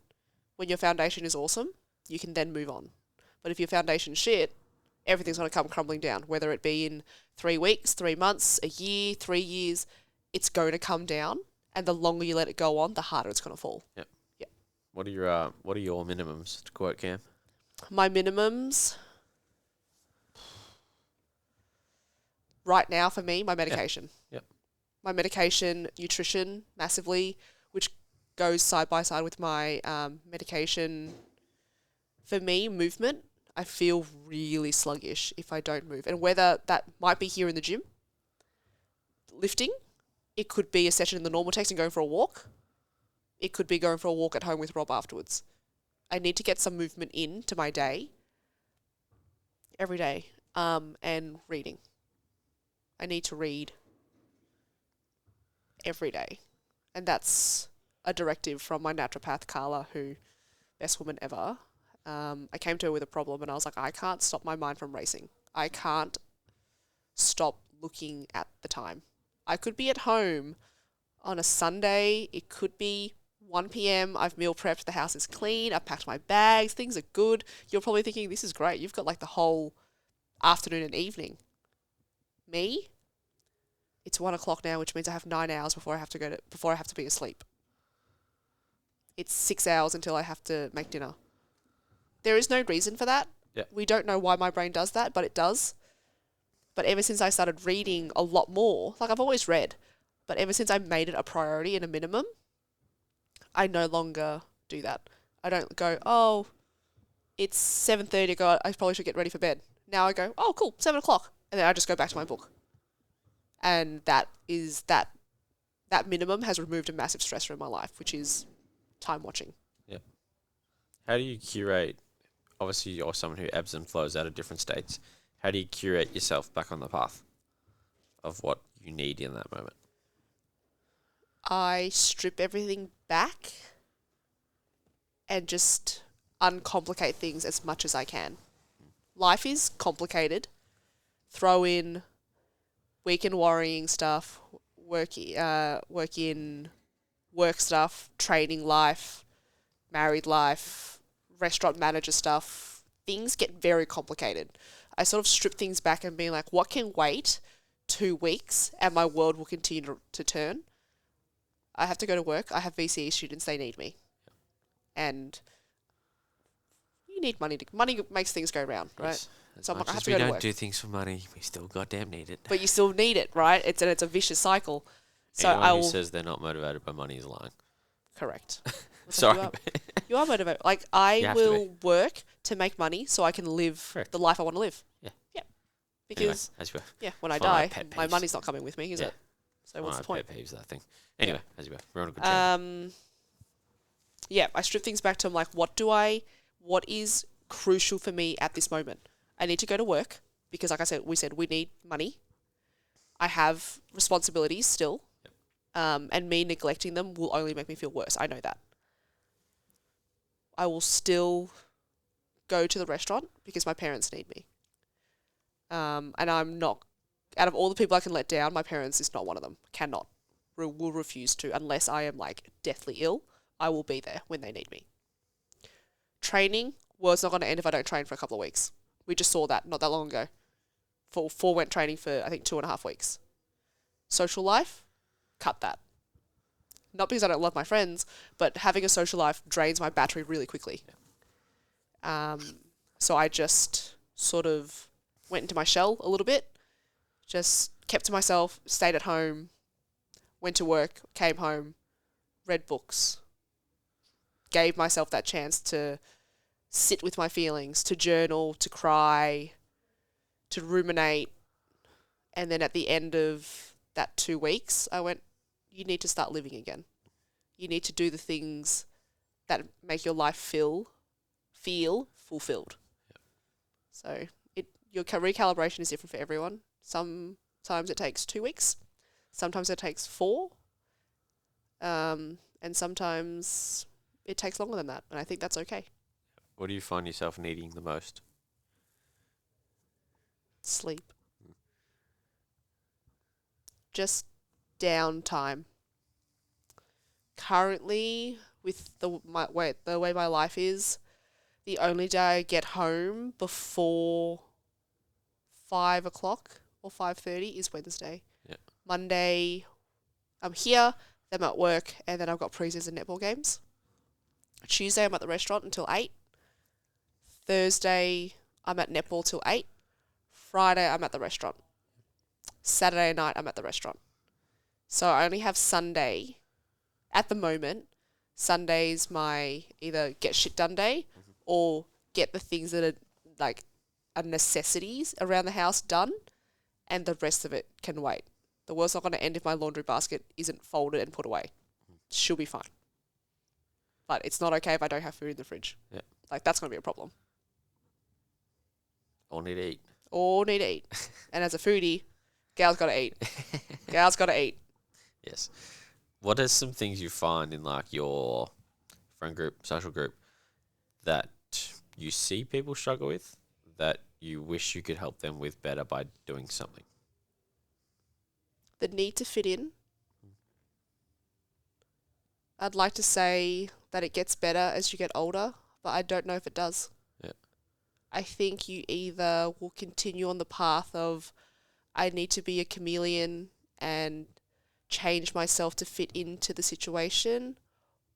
When your foundation is awesome, you can then move on. But if your foundation's shit, everything's going to come crumbling down, whether it be in 3 weeks, 3 months, a year, 3 years, it's going to come down. And the longer you let it go on, the harder it's going to fall. Yep. Yep. What are your minimums to quote Cam? My minimums right now for me, my medication. Yep. My medication, nutrition, massively, which goes side by side with my medication. For me, movement, I feel really sluggish if I don't move. And whether that might be here in the gym, lifting, it could be a session in the normal text and going for a walk. It could be going for a walk at home with Rob afterwards. I need to get some movement into my day, every day, and reading. I need to read every day. And that's a directive from my naturopath, Carla, who, best woman ever. I came to her with a problem and I was like, I can't stop my mind from racing. I can't stop looking at the time. I could be at home on a Sunday. It could be 1 p.m. I've meal prepped. The house is clean. I've packed my bags. Things are good. You're probably thinking, this is great. You've got like the whole afternoon and evening. Me? It's 1 o'clock now, which means I have 9 hours before I have to be asleep. It's 6 hours until I have to make dinner. There is no reason for that. Yep. We don't know why my brain does that, but it does. But ever since I started reading a lot more, like I've always read, but ever since I made it a priority and a minimum, I no longer do that. I don't go, oh, it's 7:30, God, I probably should get ready for bed. Now I go, oh, cool, 7 o'clock. And then I just go back to my book. And that minimum has removed a massive stressor in my life, which is time watching. Yep. How do you curate? Obviously, you're someone who ebbs and flows out of different states. How do you curate yourself back on the path of what you need in that moment? I strip everything back and just uncomplicate things as much as I can. Life is complicated. Throw in weekend worrying stuff, work in work stuff, training life, married life, restaurant manager stuff. Things get very complicated. I sort of strip things back and being like, what can wait 2 weeks and my world will continue to turn? I have to go to work. I have VCE students. They need me. And you need money. Money makes things go round, right? Yes. As So I'm much like, I have as to we go to don't work. do things for money, we still goddamn need it. But you still need it, right? It's a vicious cycle. So Anyone I who will... says they're not motivated by money is lying. Correct. It's Sorry. like, you are motivated. Like, You I have to will work to make money so I can live Correct. the life I want to live. Yeah. Yeah. Anyway, Because, as you were. when I It's one of my die, pet my peeves. money's not coming with me, is Yeah. it? So what's the point? Pet peeves, that thing. Anyway, as you were. We're on a good channel. I strip things back to, I'm like, what is crucial for me at this moment? I need to go to work because, like I said, we need money. I have responsibilities still. And me neglecting them will only make me feel worse. I know that. I will still go to the restaurant because my parents need me. And I'm not, out of all the people I can let down, my parents is not one of them. Cannot. Will refuse to. Unless I am like deathly ill, I will be there when they need me. Training, it's not going to end if I don't train for a couple of weeks. We just saw that not that long ago. Four went training for, I think, 2.5 weeks. Social life, cut that. Not because I don't love my friends, but having a social life drains my battery really quickly. So I just sort of went into my shell a little bit, just kept to myself, stayed at home, went to work, came home, read books, gave myself that chance to sit with my feelings, to journal, to cry, to ruminate. And then at the end of that 2 weeks, I went, you need to start living again. You need to do the things that make your life feel fulfilled. Yep. So your recalibration is different for everyone. Sometimes it takes 2 weeks. Sometimes it takes 4. And sometimes it takes longer than that. And I think that's okay. What do you find yourself needing the most? Sleep. Just downtime. Currently, with the way my life is, the only day I get home before 5 o'clock or 5:30 is Wednesday. Yeah. Monday, I'm here, then I'm at work, and then I've got preseason netball games. Tuesday, I'm at the restaurant until 8. Thursday, I'm at netball till 8. Friday, I'm at the restaurant. Saturday night, I'm at the restaurant. So I only have Sunday. At the moment, Sunday's my either get shit done day or get the things that are necessities around the house done, and the rest of it can wait. The world's not going to end if my laundry basket isn't folded and put away. She'll be fine. But it's not okay if I don't have food in the fridge. Yeah. That's going to be a problem. All need to eat. All need to eat. And as a foodie, gal's got to eat. Gal's got to eat. Yes. What are some things you find in your friend group, social group, that you see people struggle with, that you wish you could help them with better by doing something? The need to fit in. I'd like to say that it gets better as you get older, but I don't know if it does. Yeah. I think you either will continue on the path of, I need to be a chameleon and change myself to fit into the situation,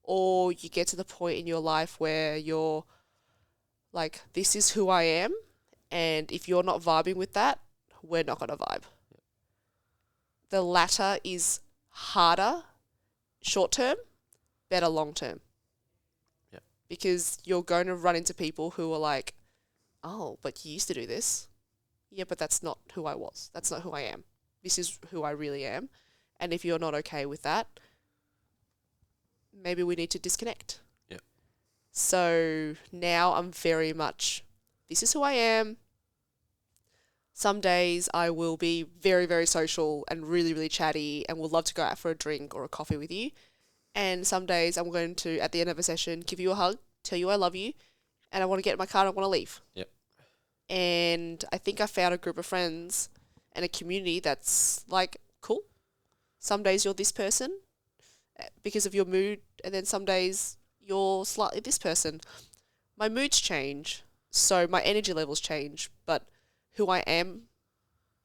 or you get to the point in your life where you're like, this is who I am, and if you're not vibing with that, we're not going to vibe. Yep. The latter is harder short term, better long term. Yep. Because you're going to run into people who are like, oh, but you used to do this. Yeah, but that's not who I was. That's not who I am. This is who I really am. And if you're not okay with that, maybe we need to disconnect. Yep. So now I'm very much, this is who I am. Some days I will be very, very social and really, really chatty and would love to go out for a drink or a coffee with you. And some days I'm going to, at the end of a session, give you a hug, tell you I love you, and I want to get in my car and I want to leave. Yep. And I think I found a group of friends and a community that's like, cool. Some days you're this person because of your mood, and then some days you're slightly this person. My moods change, so my energy levels change, but who I am,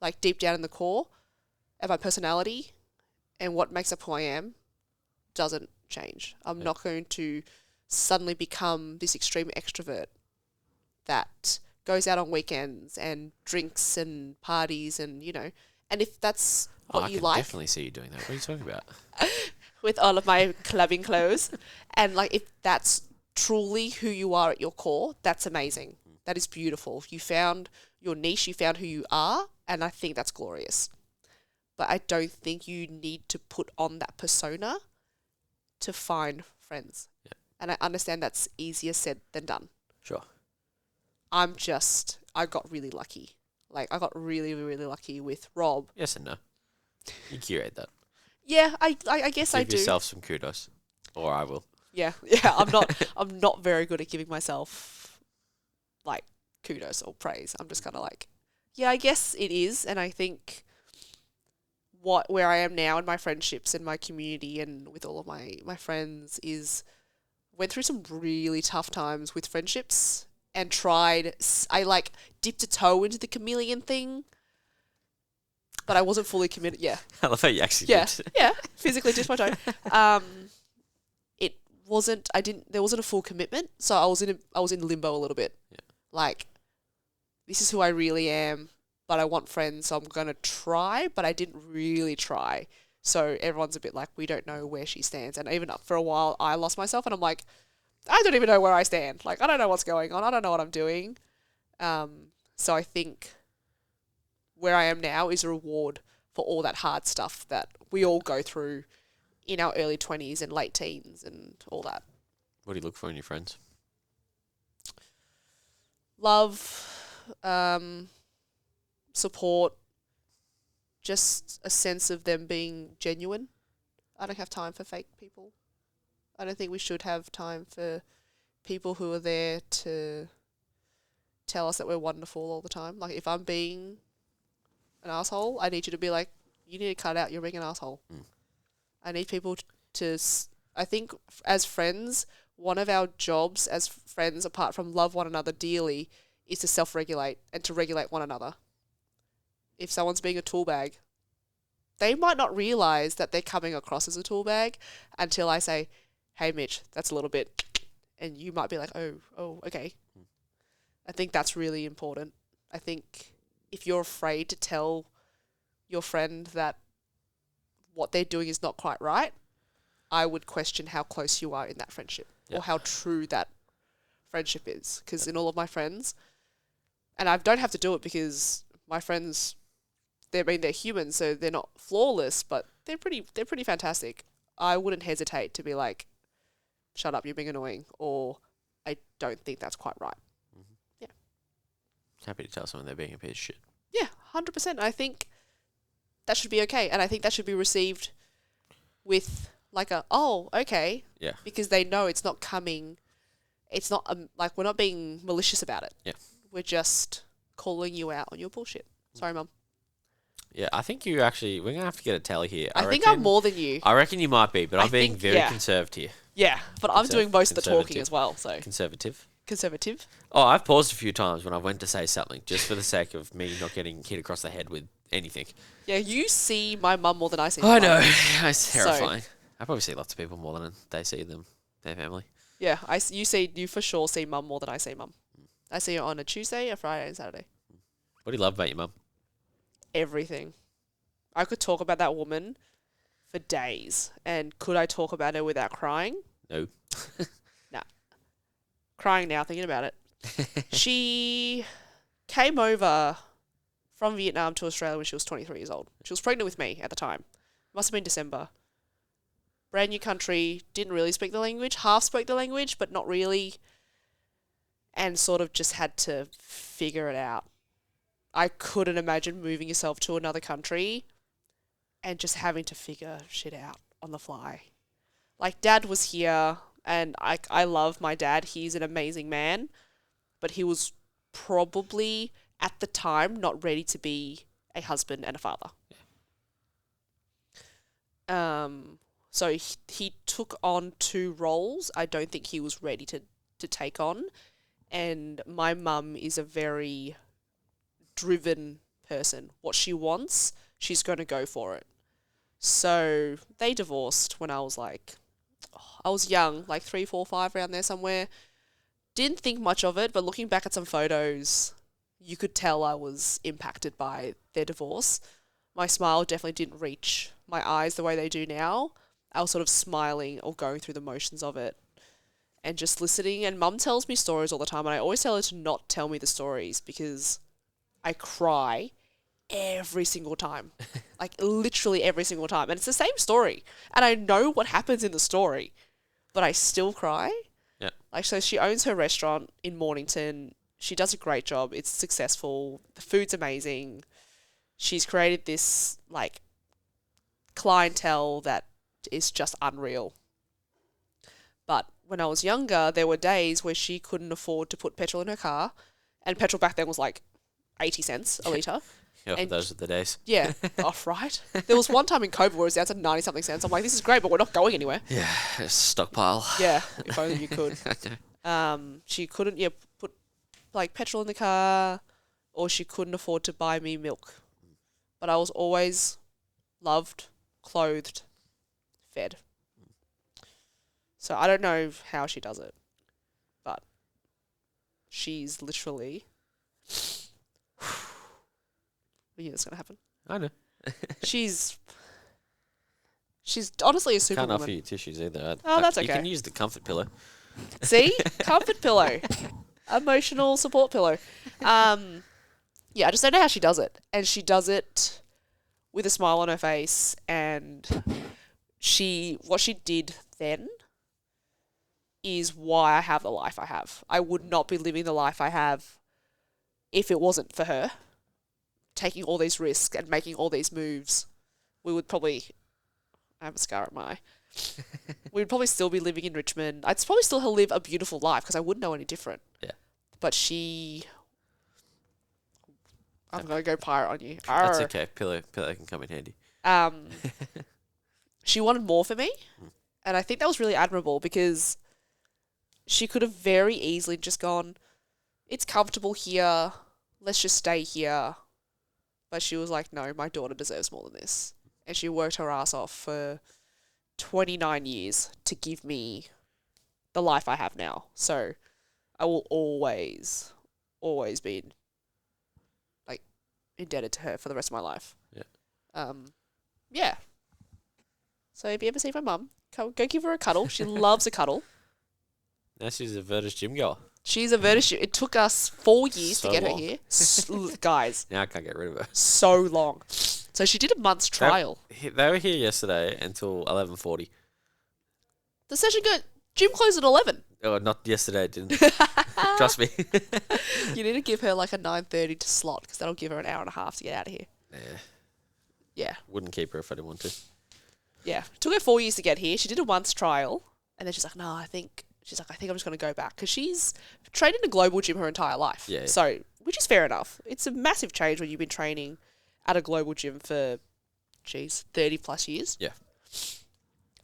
like deep down in the core, and my personality, and what makes up who I am, doesn't change. I'm not going to suddenly become this extreme extrovert that goes out on weekends and drinks and parties and, and if that's what I you can like. definitely see you doing that. What are you talking about? With all of my clubbing clothes. And like, if that's truly who you are at your core, that's amazing. That is beautiful. You found your niche, you found who you are, and I think that's glorious. But I don't think you need to put on that persona to find friends. Yeah. And I understand that's easier said than done. Sure. I got really lucky. Like, I got really, really lucky with Rob. Yes and no. You curate that. Yeah, I guess I do. Give yourself some kudos, or I will. Yeah. I'm not very good at giving myself like kudos or praise. I'm just kind of like, yeah, I guess it is. And I think where I am now in my friendships and my community and with all of my friends is went through some really tough times with friendships and I dipped a toe into the chameleon thing, but I wasn't fully committed. Yeah. I love how you actually Yeah. did. Yeah. Physically dipped my toe. There wasn't a full commitment. So I was in limbo a little bit. Yeah. Like, this is who I really am, but I want friends, so I'm going to try, but I didn't really try. So everyone's a bit like, we don't know where she stands. And even for a while, I lost myself and I'm like, I don't even know where I stand. Like, I don't know what's going on. I don't know what I'm doing. So I think where I am now is a reward for all that hard stuff that we all go through in our early 20s and late teens and all that. What do you look for in your friends? Love, support, just a sense of them being genuine. I don't have time for fake people. I don't think we should have time for people who are there to tell us that we're wonderful all the time. Like, if I'm being an asshole, I need you to be like, you need to cut out, you're being an asshole. I need people I think as friends, one of our jobs as friends, apart from love one another dearly, is to self-regulate and to regulate one another. If someone's being a tool bag, they might not realise that they're coming across as a tool bag until I say, hey, Mitch, that's a little bit, and you might be like, oh, okay. I think that's really important. I think if you're afraid to tell your friend that what they're doing is not quite right, I would question how close you are in that friendship or how true that friendship is. Because in all of my friends, and I don't have to do it because my friends, they're human, so they're not flawless, but they're pretty fantastic. I wouldn't hesitate to be like, shut up, you're being annoying, or I don't think that's quite right. Yeah. Happy to tell someone they're being a piece of shit. Yeah, 100%. I think that should be okay. And I think that should be received with like oh, okay. Yeah. Because they know it's not coming. It's not like we're not being malicious about it. Yeah. We're just calling you out on your bullshit. Sorry, Mum. Yeah, I think we're going to have to get a tally here. I think I'm more than you. I reckon you might be, but I'm being think- very yeah. conserved here. Yeah, but I'm doing most of the talking Conservative. as well, so. Conservative. Conservative. Oh, I've paused a few times when I went to say something, just for the sake of me not getting hit across the head with anything. Yeah, you see my mum more than I see my I mum. know. It's terrifying. I probably see lots of people more than they see them, their family. Yeah, you for sure see mum more than I see mum. I see her on a Tuesday, a Friday, and Saturday. What do you love about your mum? Everything. I could talk about that woman for days. And could I talk about her without crying? No. Nah. Crying now, thinking about it. She came over from Vietnam to Australia when she was 23 years old. She was pregnant with me at the time. Must have been December. Brand new country, didn't really speak the language, half spoke the language, but not really. And sort of just had to figure it out I couldn't imagine moving yourself to another country and just having to figure shit out on the fly. Like, Dad was here, and I love my dad. He's an amazing man, but he was probably, at the time, not ready to be a husband and a father. So he took on 2 roles I don't think he was ready to take on. And my mum is a very driven person. What she wants, she's going to go for it. So they divorced when I was I was young, like 3, 4, 5, around there somewhere. Didn't think much of it, but looking back at some photos, you could tell I was impacted by their divorce. My smile definitely didn't reach my eyes the way they do now. I was sort of smiling or going through the motions of it and just listening. And Mum tells me stories all the time, and I always tell her to not tell me the stories because I cry every single time. Like, literally every single time. And it's the same story. And I know what happens in the story, but I still cry. Yeah. Like, so she owns her restaurant in Mornington. She does a great job. It's successful. The food's amazing. She's created this, like, clientele that is just unreal. But when I was younger, there were days where she couldn't afford to put petrol in her car, and petrol back then was like 80 cents a litre. Yeah, And those are the days. Yeah, off right. There was one time in COVID where it was down to 90 something cents. I'm like, this is great, but we're not going anywhere. Yeah, stockpile. Yeah, if only you could. I know. She couldn't put like petrol in the car, or she couldn't afford to buy me milk. But I was always loved, clothed, fed. So I don't know how she does it, but she's literally. You know it's gonna happen. I know. She's honestly a Can't superwoman. offer you tissues either. Oh, that's You okay. can use the comfort pillow. See? Comfort pillow. Emotional support pillow. Yeah, I just don't know how she does it. And she does it with a smile on her face. And what she did then is why I have the life I have. I would not be living the life I have if it wasn't for her taking all these risks and making all these moves. We would probably... I have a scar at my eye. We'd probably still be living in Richmond. I'd probably still live a beautiful life because I wouldn't know any different. Yeah. But she... I'm going to go pirate on you. That's Arr. okay. Pillow can come in handy. She wanted more for me. And I think that was really admirable because she could have very easily just gone, it's comfortable here. Let's just stay here. But she was like, no, my daughter deserves more than this. And she worked her ass off for 29 years to give me the life I have now. So I will always be like indebted to her for the rest of my life. Yeah. Yeah. So if you ever see my mum, go give her a cuddle. She loves a cuddle. Now she's a Virtus gym goer. She's a vertigo. It took us 4 years So to get long. her here. Guys, Now I can't get rid of her. so long. So she did a month's trial. They were here yesterday until 11:40. The session gym closed at 11. Oh, not yesterday. It didn't. Trust me. You need to give her like a 9:30 to slot because that'll give her an hour and a half to get out of here. Yeah. Yeah. Wouldn't keep her if I didn't want to. Yeah. It took her 4 years to get here. She did a once trial and then she's like, no, I think I'm just going to go back because she's trained in a global gym her entire life. Yeah. So, which is fair enough. It's a massive change when you've been training at a global gym for, 30 plus years. Yeah.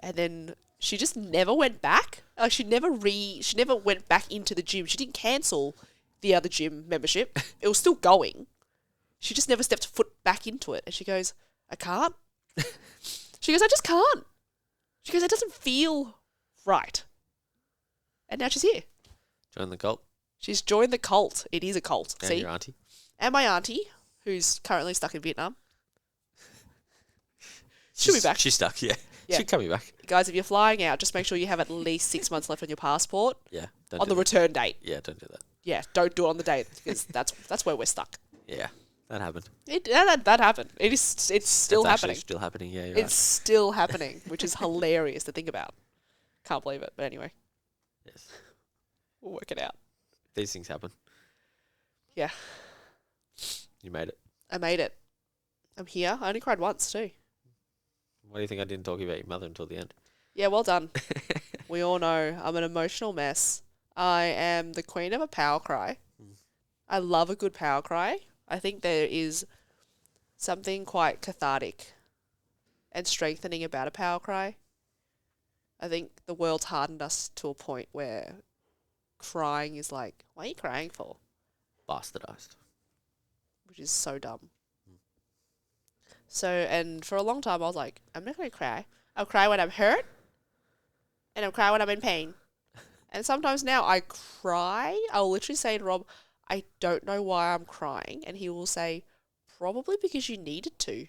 And then she just never went back. Like she never went back into the gym. She didn't cancel the other gym membership. It was still going. She just never stepped foot back into it. And she goes, I can't. She goes, I just can't. She goes, it doesn't feel right. And now she's here. Join the cult. She's joined the cult. It is a cult. And See? your auntie. And my auntie, who's currently stuck in Vietnam. She'll be back. She's stuck, yeah. Yeah. She's coming back. Guys, if you're flying out, just make sure you have at least 6 months left on your passport Yeah. Don't on do the that. return date. Yeah, don't do that. Yeah, don't do it on the date because that's where we're stuck. Yeah, that happened. That happened. It's still It's actually happening. still happening, yeah, you're It's still happening, which is hilarious to think about. Can't believe it, but anyway, right. Yes. we'll work it out. These things happen. Yeah. You made it. I made it. I'm here. I only cried once too. Why do you think I didn't talk about your mother until the end? Yeah, well done. We all know I'm an emotional mess. I am the queen of a power cry. I love a good power cry. I think there is something quite cathartic and strengthening about a power cry. I think the world's hardened us to a point where crying is like, what are you crying for? Bastardized. Which is so dumb. So, and for a long time I was like, I'm not going to cry. I'll cry when I'm hurt and I'll cry when I'm in pain. And sometimes now I cry. I'll literally say to Rob, I don't know why I'm crying. And he will say, probably because you needed to.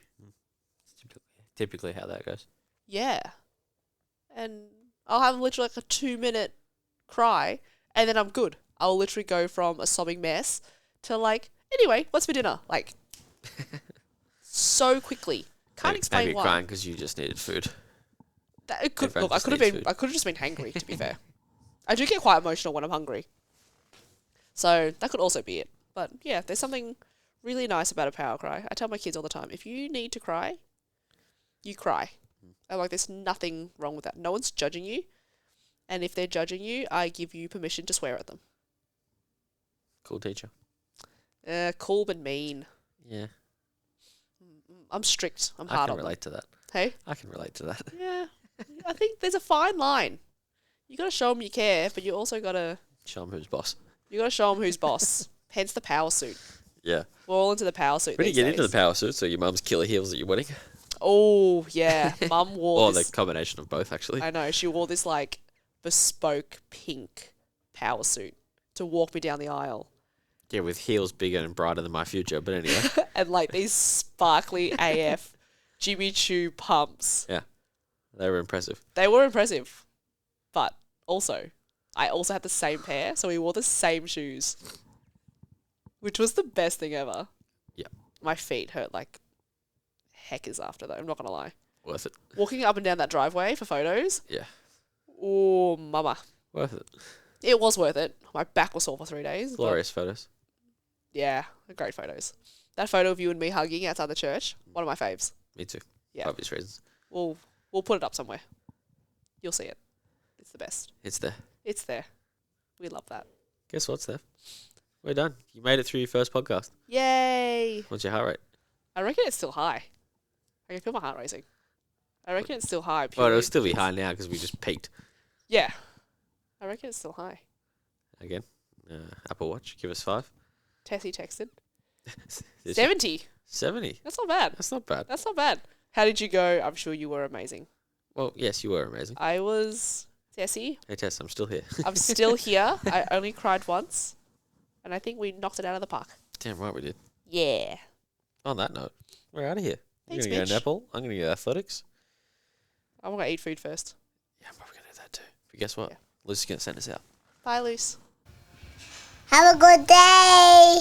Typically how that goes. Yeah. And I'll have literally like a 2-minute cry and then I'm good. I'll literally go from a sobbing mess to like, anyway, what's for dinner? Like, so quickly. Can't explain maybe why. crying because you just needed food. It could, Everyone look, I just could have needs been. food. I could have just been hangry. To be fair, I do get quite emotional when I'm hungry. So that could also be it. But yeah, there's something really nice about a power cry. I tell my kids all the time, if you need to cry, you cry. I'm like, there's nothing wrong with that. No one's judging you, and if they're judging you, I give you permission to swear at them. Cool teacher. Cool but mean. Yeah. I'm strict. I'm I hard can on them. relate to that. Hey. I can relate to that. Yeah. I think there's a fine line. You got to show them you care, but you also got to Show him who's boss. show them who's boss. Hence the power suit. Yeah. We're all into the power suit. We these didn't get into days. the power suit, so your mum's killer heels at your wedding. Oh yeah, Mum wore Or this. the combination of both, actually. I know she wore this like bespoke pink power suit to walk me down the aisle, Yeah, with heels bigger and brighter than my future, but anyway. and like these sparkly AF Jimmy Choo pumps. Yeah. They were impressive. They were impressive, but also, I also had the same pair, so we wore the same shoes, which was the best thing ever. Yeah. My feet hurt like heckers after that. I'm not gonna lie. Worth it. Walking up and down that driveway for photos. Yeah. Oh, mama. Worth it. It was worth it. My back was sore for 3 days. but Glorious photos. yeah, great photos. That photo of you and me hugging outside the church, one of my faves. Me too. Yeah. Obvious reasons. We'll put it up somewhere. You'll see it. It's the best. It's there. It's there. We love that. Guess what, Steph? We're done. You made it through your first podcast. Yay! What's your heart rate? I reckon it's still high. I can feel my heart racing. I reckon it's still high. Well, it'll purely still be because- high now because we just peaked. Yeah. I reckon it's still high. Again. Apple Watch. Give us 5. Tessie texted. Is 70. 70. That's not bad. That's not bad. That's not bad. How did you go? I'm sure you were amazing. Well, yes, you were amazing. I was Tessie. Hey, Tess, I'm still here. I'm still here. I only cried once. And I think we knocked it out of the park. Damn right we did. Yeah. On that note, we're out of here. Thanks, You're going to go Mitch. netball. I'm going to go athletics. I'm going to eat food first. Yeah, I'm probably going to do that too. But guess what? Yeah. Lucy's going to send us out. Bye, Luce. Have a good day.